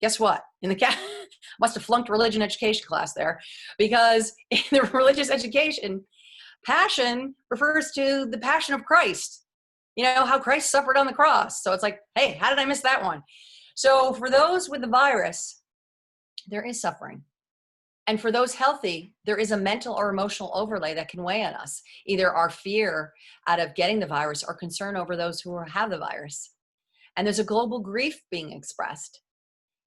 [SPEAKER 6] Guess what? Must have flunked religion education class there, because in the religious education, passion refers to the passion of Christ. You know, how Christ suffered on the cross. So it's like, hey, how did I miss that one? So for those with the virus, there is suffering. And for those healthy, there is a mental or emotional overlay that can weigh on us, either our fear out of getting the virus or concern over those who have the virus. And there's a global grief being expressed,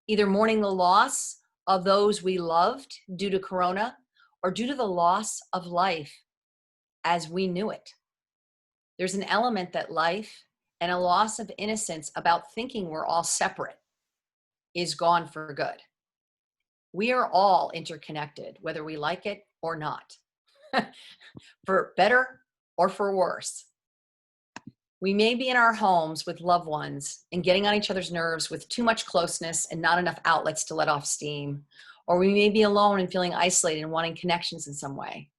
[SPEAKER 6] either mourning the loss of those we loved due to Corona or due to the loss of life as we knew it. There's an element that life and a loss of innocence about thinking we're all separate is gone for good. We are all interconnected, whether we like it or not, for better or for worse. We may be in our homes with loved ones and getting on each other's nerves with too much closeness and not enough outlets to let off steam. Or we may be alone and feeling isolated and wanting connections in some way,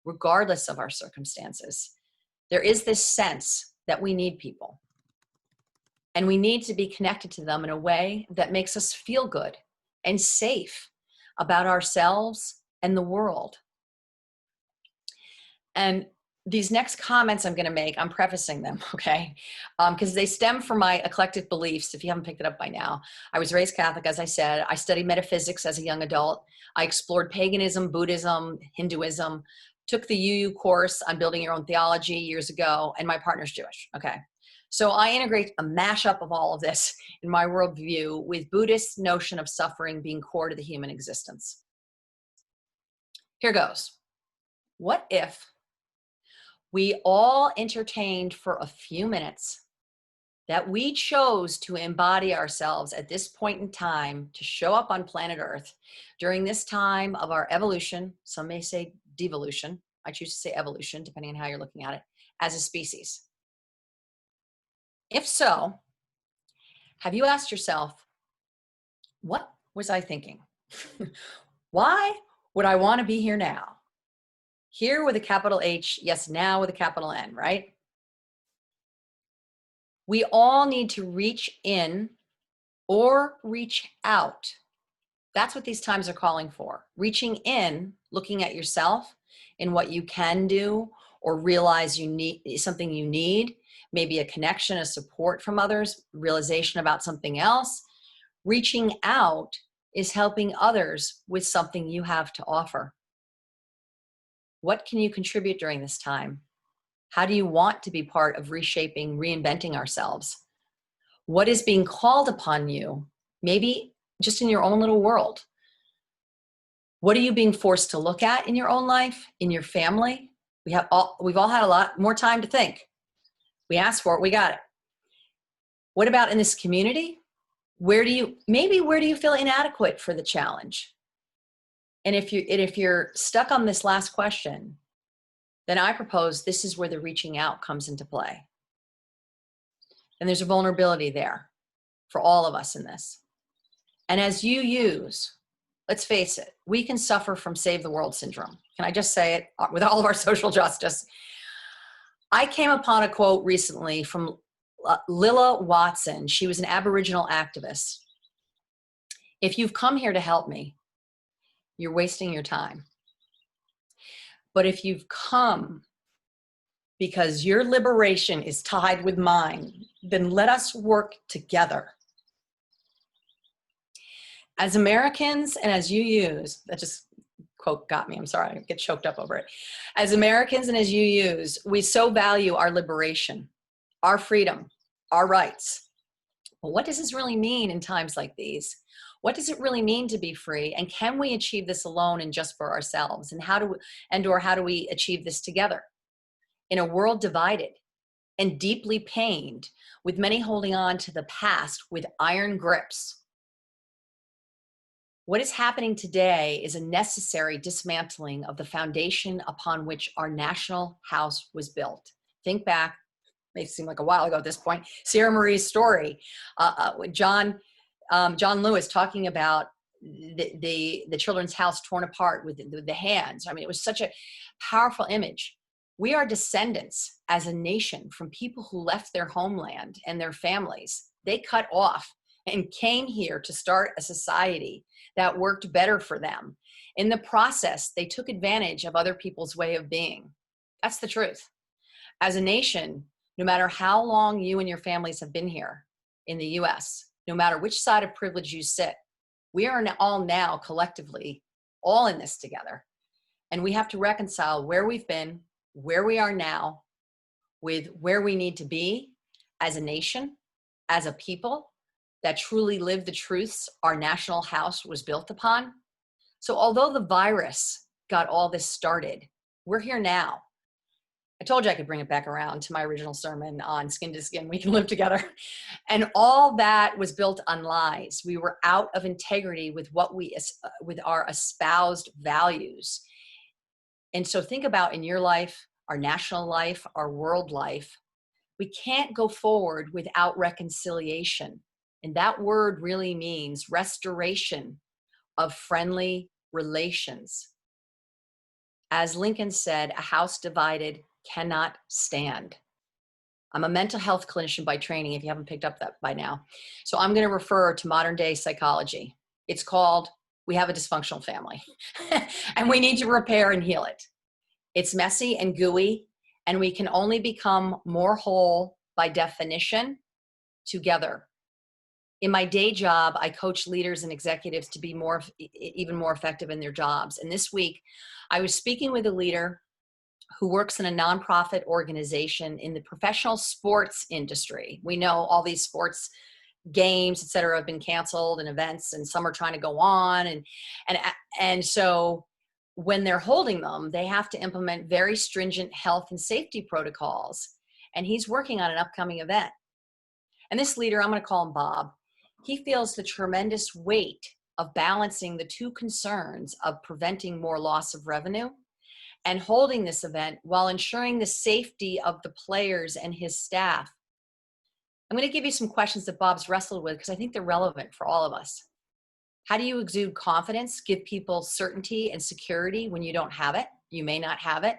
[SPEAKER 6] regardless of our circumstances. There is this sense that we need people. And we need to be connected to them in a way that makes us feel good and safe about ourselves and the world. And these next comments I'm going to make, I'm prefacing them, okay? Because they stem from my eclectic beliefs, if you haven't picked it up by now. I was raised Catholic, as I said. I studied metaphysics as a young adult. I explored paganism, Buddhism, Hinduism, took the UU course on building your own theology years ago, and my partner's Jewish, okay? So I integrate a mashup of all of this in my worldview with Buddhist notion of suffering being core to the human existence. Here goes. What if we all entertained for a few minutes that we chose to embody ourselves at this point in time to show up on planet Earth during this time of our evolution, some may say devolution, I choose to say evolution depending on how you're looking at it, as a species? If so, have you asked yourself, what was I thinking? Why would I want to be here now? Here with a capital H, yes, now with a capital N, right? We all need to reach in or reach out. That's what these times are calling for. Reaching in, looking at yourself and what you can do or realize you need something you need, maybe a connection, a support from others, realization about something else. Reaching out is helping others with something you have to offer. What can you contribute during this time? How do you want to be part of reshaping, reinventing ourselves? What is being called upon you, maybe just in your own little world? What are you being forced to look at in your own life, in your family? We've all had a lot more time to think. We asked for it, we got it. What about in this community? Where do you feel inadequate for the challenge? And if you're stuck on this last question, then I propose this is where the reaching out comes into play. And there's a vulnerability there for all of us in this. And as you use, let's face it, we can suffer from save the world syndrome. Can I just say it with all of our social justice? I came upon a quote recently from Lilla Watson. She was an Aboriginal activist. If you've come here to help me, you're wasting your time. But if you've come because your liberation is tied with mine, then let us work together. As Americans and as UUs, that just quote got me, I'm sorry, I get choked up over it. As Americans and as UUs, we so value our liberation, our freedom, our rights. But what does this really mean in times like these? What does it really mean to be free? And can we achieve this alone and just for ourselves? And how do we achieve this together? In a world divided and deeply pained, with many holding on to the past with iron grips. What is happening today is a necessary dismantling of the foundation upon which our national house was built. Think back, may seem like a while ago at this point, Sierra Marie's story, John Lewis talking about the children's house torn apart with the hands. I mean, it was such a powerful image. We are descendants as a nation from people who left their homeland and their families. They cut off and came here to start a society that worked better for them. In the process, they took advantage of other people's way of being. That's the truth. As a nation, no matter how long you and your families have been here in the US, no matter which side of privilege you sit, we are all now collectively all in this together. And we have to reconcile where we've been, where we are now, with where we need to be as a nation, as a people, that truly live the truths our national house was built upon. So although the virus got all this started, we're here now. I told you I could bring it back around to my original sermon on skin to skin, we can live together. And all that was built on lies. We were out of integrity with with our espoused values. And so think about in your life, our national life, our world life, we can't go forward without reconciliation. And that word really means restoration of friendly relations. As Lincoln said, a house divided cannot stand. I'm a mental health clinician by training, if you haven't picked up that by now. So I'm going to refer to modern day psychology. It's called, we have a dysfunctional family and we need to repair and heal it. It's messy and gooey, and we can only become more whole by definition together. In my day job, I coach leaders and executives to be even more effective in their jobs. And this week, I was speaking with a leader who works in a nonprofit organization in the professional sports industry. We know all these sports games, et cetera, have been canceled, and events, and some are trying to go on. And so when they're holding them, they have to implement very stringent health and safety protocols. And he's working on an upcoming event. And this leader, I'm going to call him Bob, he feels the tremendous weight of balancing the two concerns of preventing more loss of revenue and holding this event while ensuring the safety of the players and his staff. I'm going to give you some questions that Bob's wrestled with because I think they're relevant for all of us. How do you exude confidence, give people certainty and security when you don't have it? You may not have it.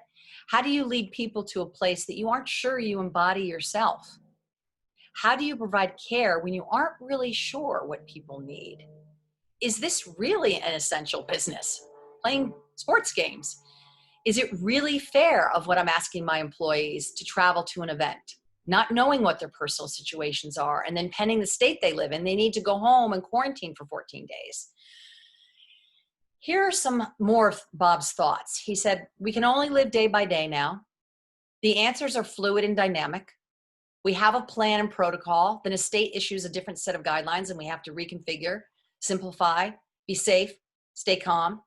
[SPEAKER 6] How do you lead people to a place that you aren't sure you embody yourself? How do you provide care when you aren't really sure what people need? Is this really an essential business? Playing sports games. Is it really fair of what I'm asking my employees to travel to an event, not knowing what their personal situations are, and then pending the state they live in, they need to go home and quarantine for 14 days? Here are some more of Bob's thoughts. He said, we can only live day by day now. The answers are fluid and dynamic. We have a plan and protocol. Then a state issues a different set of guidelines and we have to reconfigure, simplify, be safe, stay calm.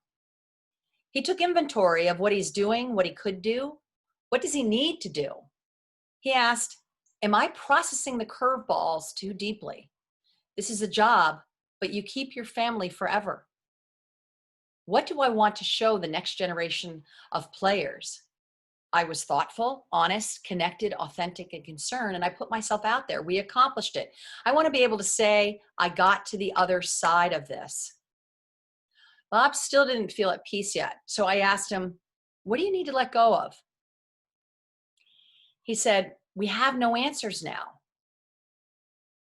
[SPEAKER 6] He took inventory of what he's doing, what he could do. What does he need to do? He asked, am I processing the curveballs too deeply? This is a job, but you keep your family forever. What do I want to show the next generation of players? I was thoughtful, honest, connected, authentic, and concerned, and I put myself out there. We accomplished it. I want to be able to say, I got to the other side of this. Bob still didn't feel at peace yet, so I asked him, what do you need to let go of? He said, we have no answers now.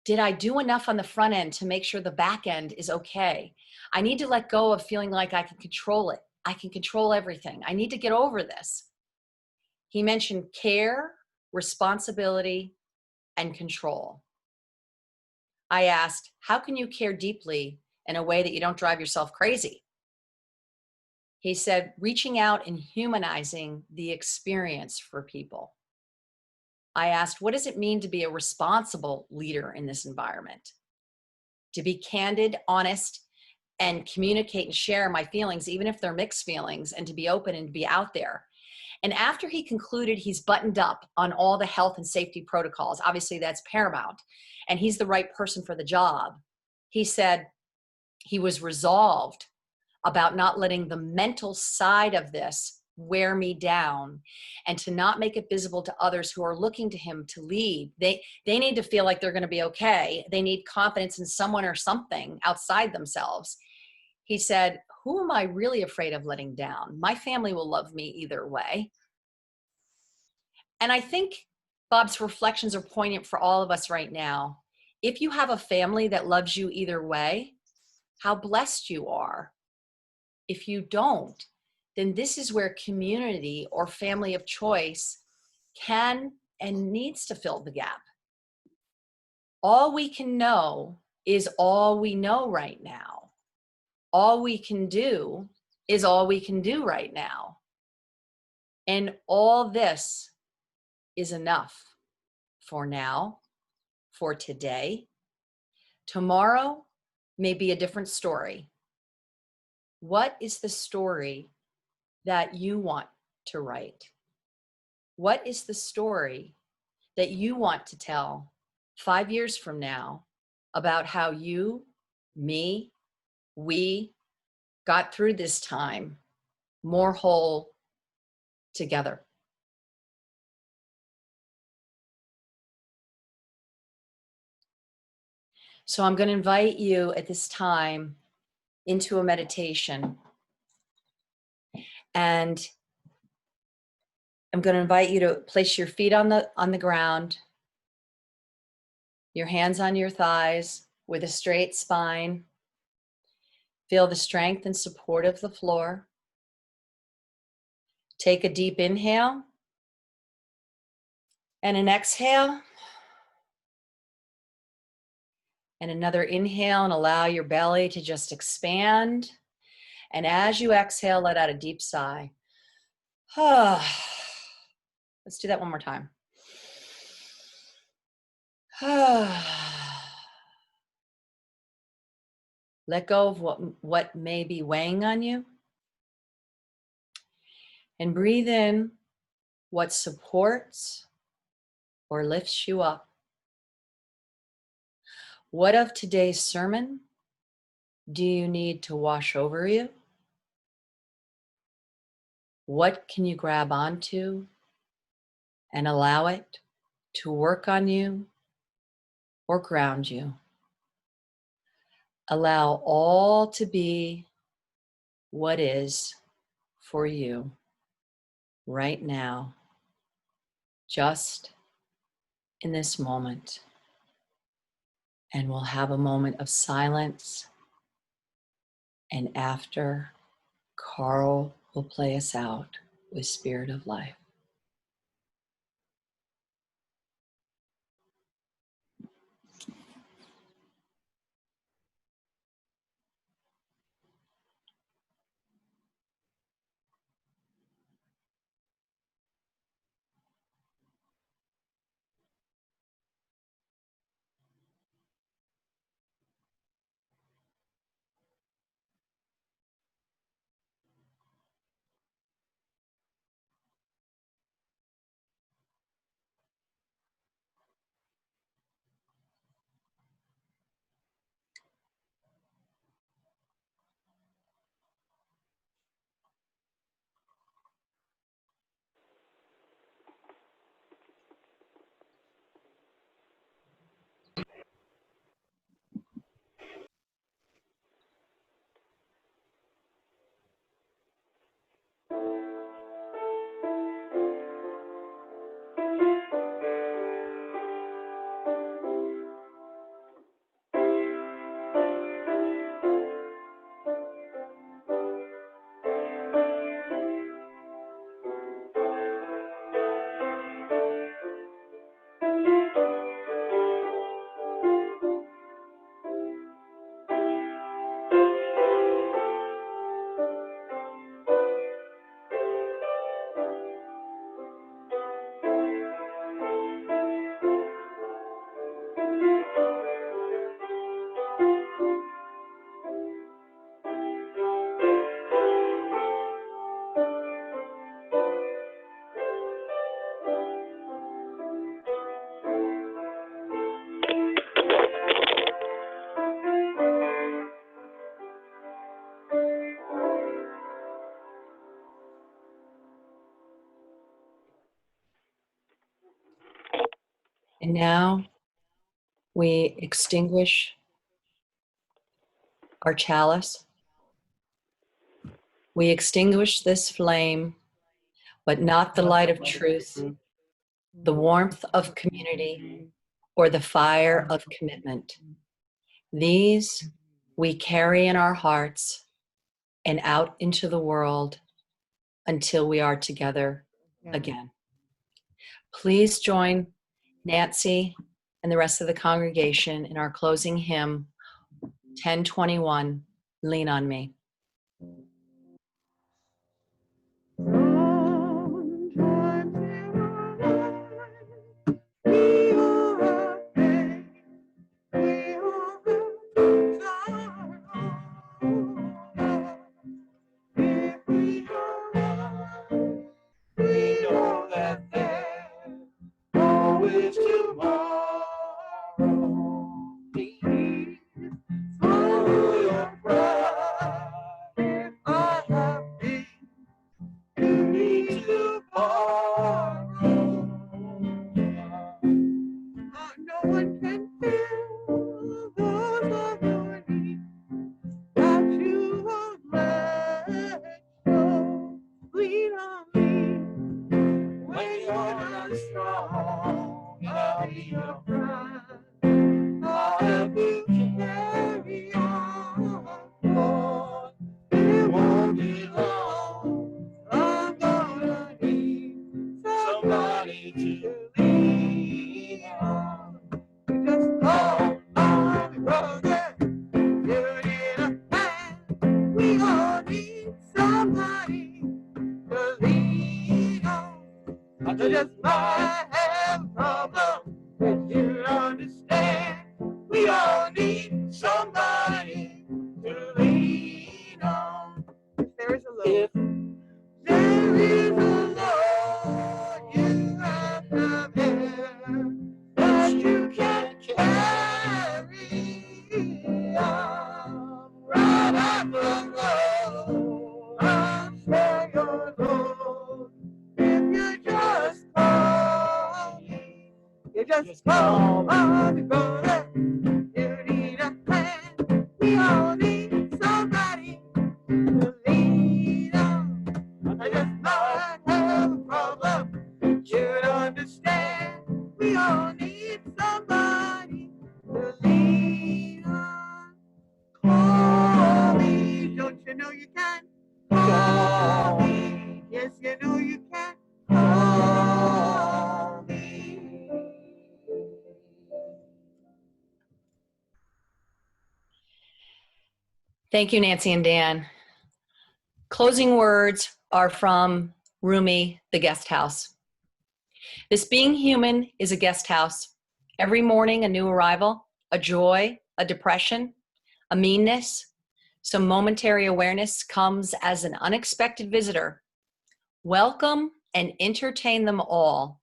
[SPEAKER 6] Did I do enough on the front end to make sure the back end is okay? I need to let go of feeling like I can control it. I can control everything. I need to get over this. He mentioned care, responsibility, and control. I asked, how can you care deeply in a way that you don't drive yourself crazy? He said, reaching out and humanizing the experience for people. I asked, what does it mean to be a responsible leader in this environment? To be candid, honest, and communicate and share my feelings, even if they're mixed feelings, and to be open and to be out there. And after he concluded he's buttoned up on all the health and safety protocols, obviously that's paramount, and he's the right person for the job, he said he was resolved about not letting the mental side of this wear me down and to not make it visible to others who are looking to him to lead. They need to feel like they're going to be okay. They need confidence in someone or something outside themselves. He said, who am I really afraid of letting down? My family will love me either way. And I think Bob's reflections are poignant for all of us right now. If you have a family that loves you either way, how blessed you are. If you don't, then this is where community or family of choice can and needs to fill the gap. All we can know is all we know right now. All we can do is all we can do right now. And all this is enough for now, for today. Tomorrow may be a different story. What is the story that you want to write? What is the story that you want to tell 5 years from now about how you, me, we got through this time more whole together? So I'm going to invite you at this time into a meditation. And I'm going to invite you to place your feet on the ground, your hands on your thighs with a straight spine. Feel the strength and support of the floor. Take a deep inhale and an exhale. And another inhale, and allow your belly to just expand. And as you exhale, let out a deep sigh. Let's do that one more time. Let go of what may be weighing on you. And breathe in what supports or lifts you up. What of today's sermon do you need to wash over you? What can you grab onto and allow it to work on you or ground you? Allow all to be what is for you right now, just in this moment. And we'll have a moment of silence. And after, Carl will play us out with Spirit of Life. And now we extinguish our chalice. We extinguish this flame, but not the light of truth, the warmth of community, or the fire of commitment. These we carry in our hearts and out into the world until we are together again. Please join Nancy and the rest of the congregation in our closing hymn, 1021, Lean on Me.
[SPEAKER 2] We are wish tomorrow, please swallow your pride. If I have things you need to borrow, no one can fill those of your needs that you won't let go. Lean on me when you're not strong. I'll be your friend. I'll help you carry on. Lord, it won't be long. I'm gonna need somebody to lean on. You just call on me, brother. You need a hand. We all need somebody to lean on. I just might have a problem that you understand. We all need somebody to lean on.
[SPEAKER 3] If there is a load,
[SPEAKER 2] If there is a load you have to bear that you can't carry, I'm right up the road. I'll share your load if you just call me. You just call on me, brother. You need a hand. We all need somebody to lean on. I just might have a problem that you'd understand. We all need somebody to lean on. Call me, don't you know you can? Call me, yes you know you can. Call me.
[SPEAKER 6] Thank you, Nancy and Dan. Closing words are from Rumi, the Guest House. This being human is a guest house. Every morning, a new arrival, a joy, a depression, a meanness. Some momentary awareness comes as an unexpected visitor. Welcome and entertain them all.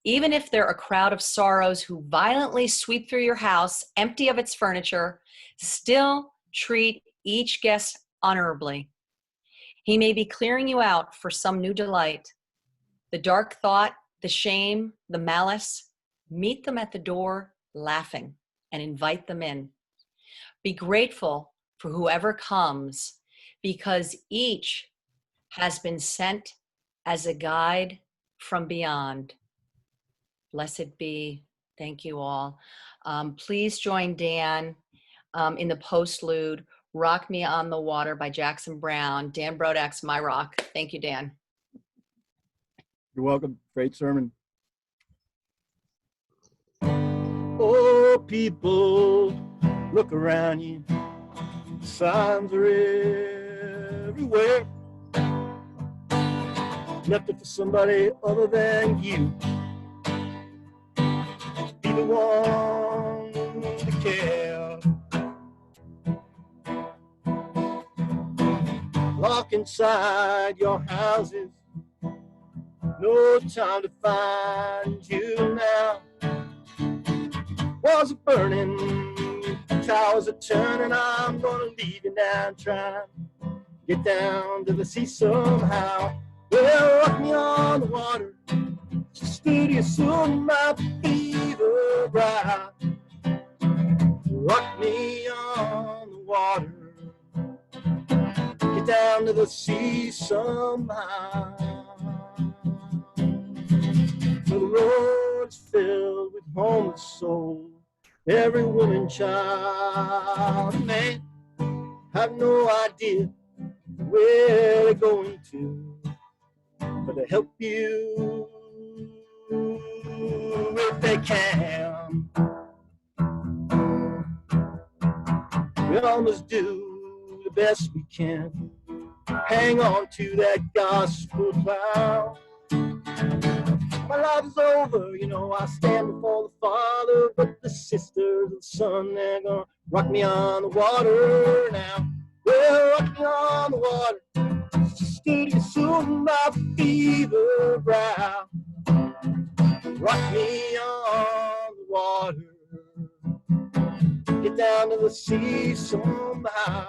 [SPEAKER 6] Even if they're a crowd of sorrows who violently sweep through your house, empty of its furniture, still treat each guest honorably. He may be clearing you out for some new delight. The dark thought, the shame, the malice, meet them at the door laughing and invite them in. Be grateful for whoever comes because each has been sent as a guide from beyond. Blessed be. Thank you all. Please join Dan in the postlude, Rock Me on the Water by Jackson Browne. Dan Brodak's My Rock. Thank you, Dan.
[SPEAKER 2] You're welcome. Great sermon. Oh, people, look around you. Signs are everywhere. Nothing for somebody other than you. Be the one to care. Lock inside your houses. No time to find you now. Walls are burning, towers are turning. I'm gonna leave you now and try to get down to the sea somehow. Well, rock me on the water, steady soon my fever brow. Rock me on the water, get down to the sea somehow. The road's filled with homeless souls, every woman, child, and man have no idea where they're going to, but to help you if they can. We all must do the best we can, hang on to that gospel cloud. My life is over, you know, I stand before the Father, but the sisters and the Son, they're gonna rock me on the water now. Well, rock me on the water, steady soon my fever brow. Rock me get down to the sea somehow.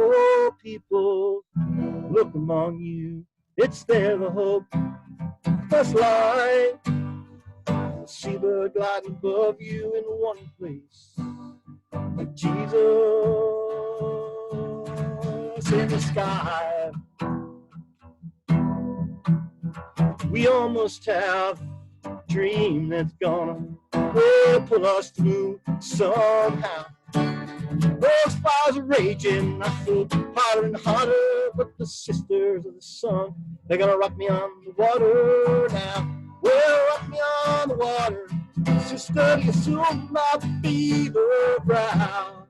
[SPEAKER 2] Oh, people, look among you. It's there the hope must lie. A seabird gliding above you in one place, like Jesus in the sky. We almost have a dream that's gonna pull us through somehow. Those fires are raging, I feel hotter and hotter, but the sisters of the sun, they're gonna rock me on the water now. Well, rock me on the water, sister, you soon might be the brow.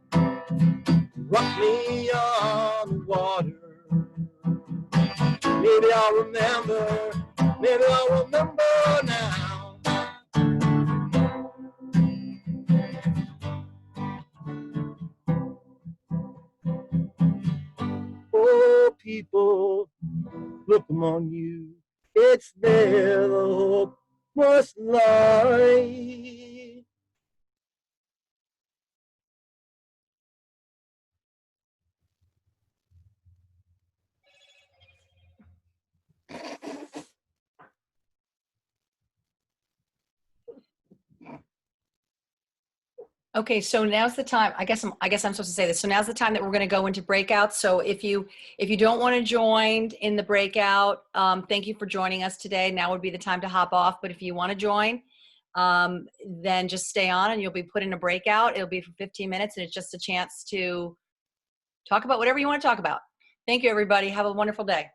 [SPEAKER 2] Rock me on the water. Maybe I'll remember, maybe I'll remember now. Oh, people, look among you. It's there the hope must lie.
[SPEAKER 6] Okay, so now's the time. I guess I'm supposed to say this. So now's the time that we're going to go into breakouts. So if you don't want to join in the breakout, thank you for joining us today. Now would be the time to hop off. But if you want to join, then just stay on and you'll be put in a breakout. It'll be for 15 minutes and it's just a chance to talk about whatever you want to talk about. Thank you, everybody. Have a wonderful day.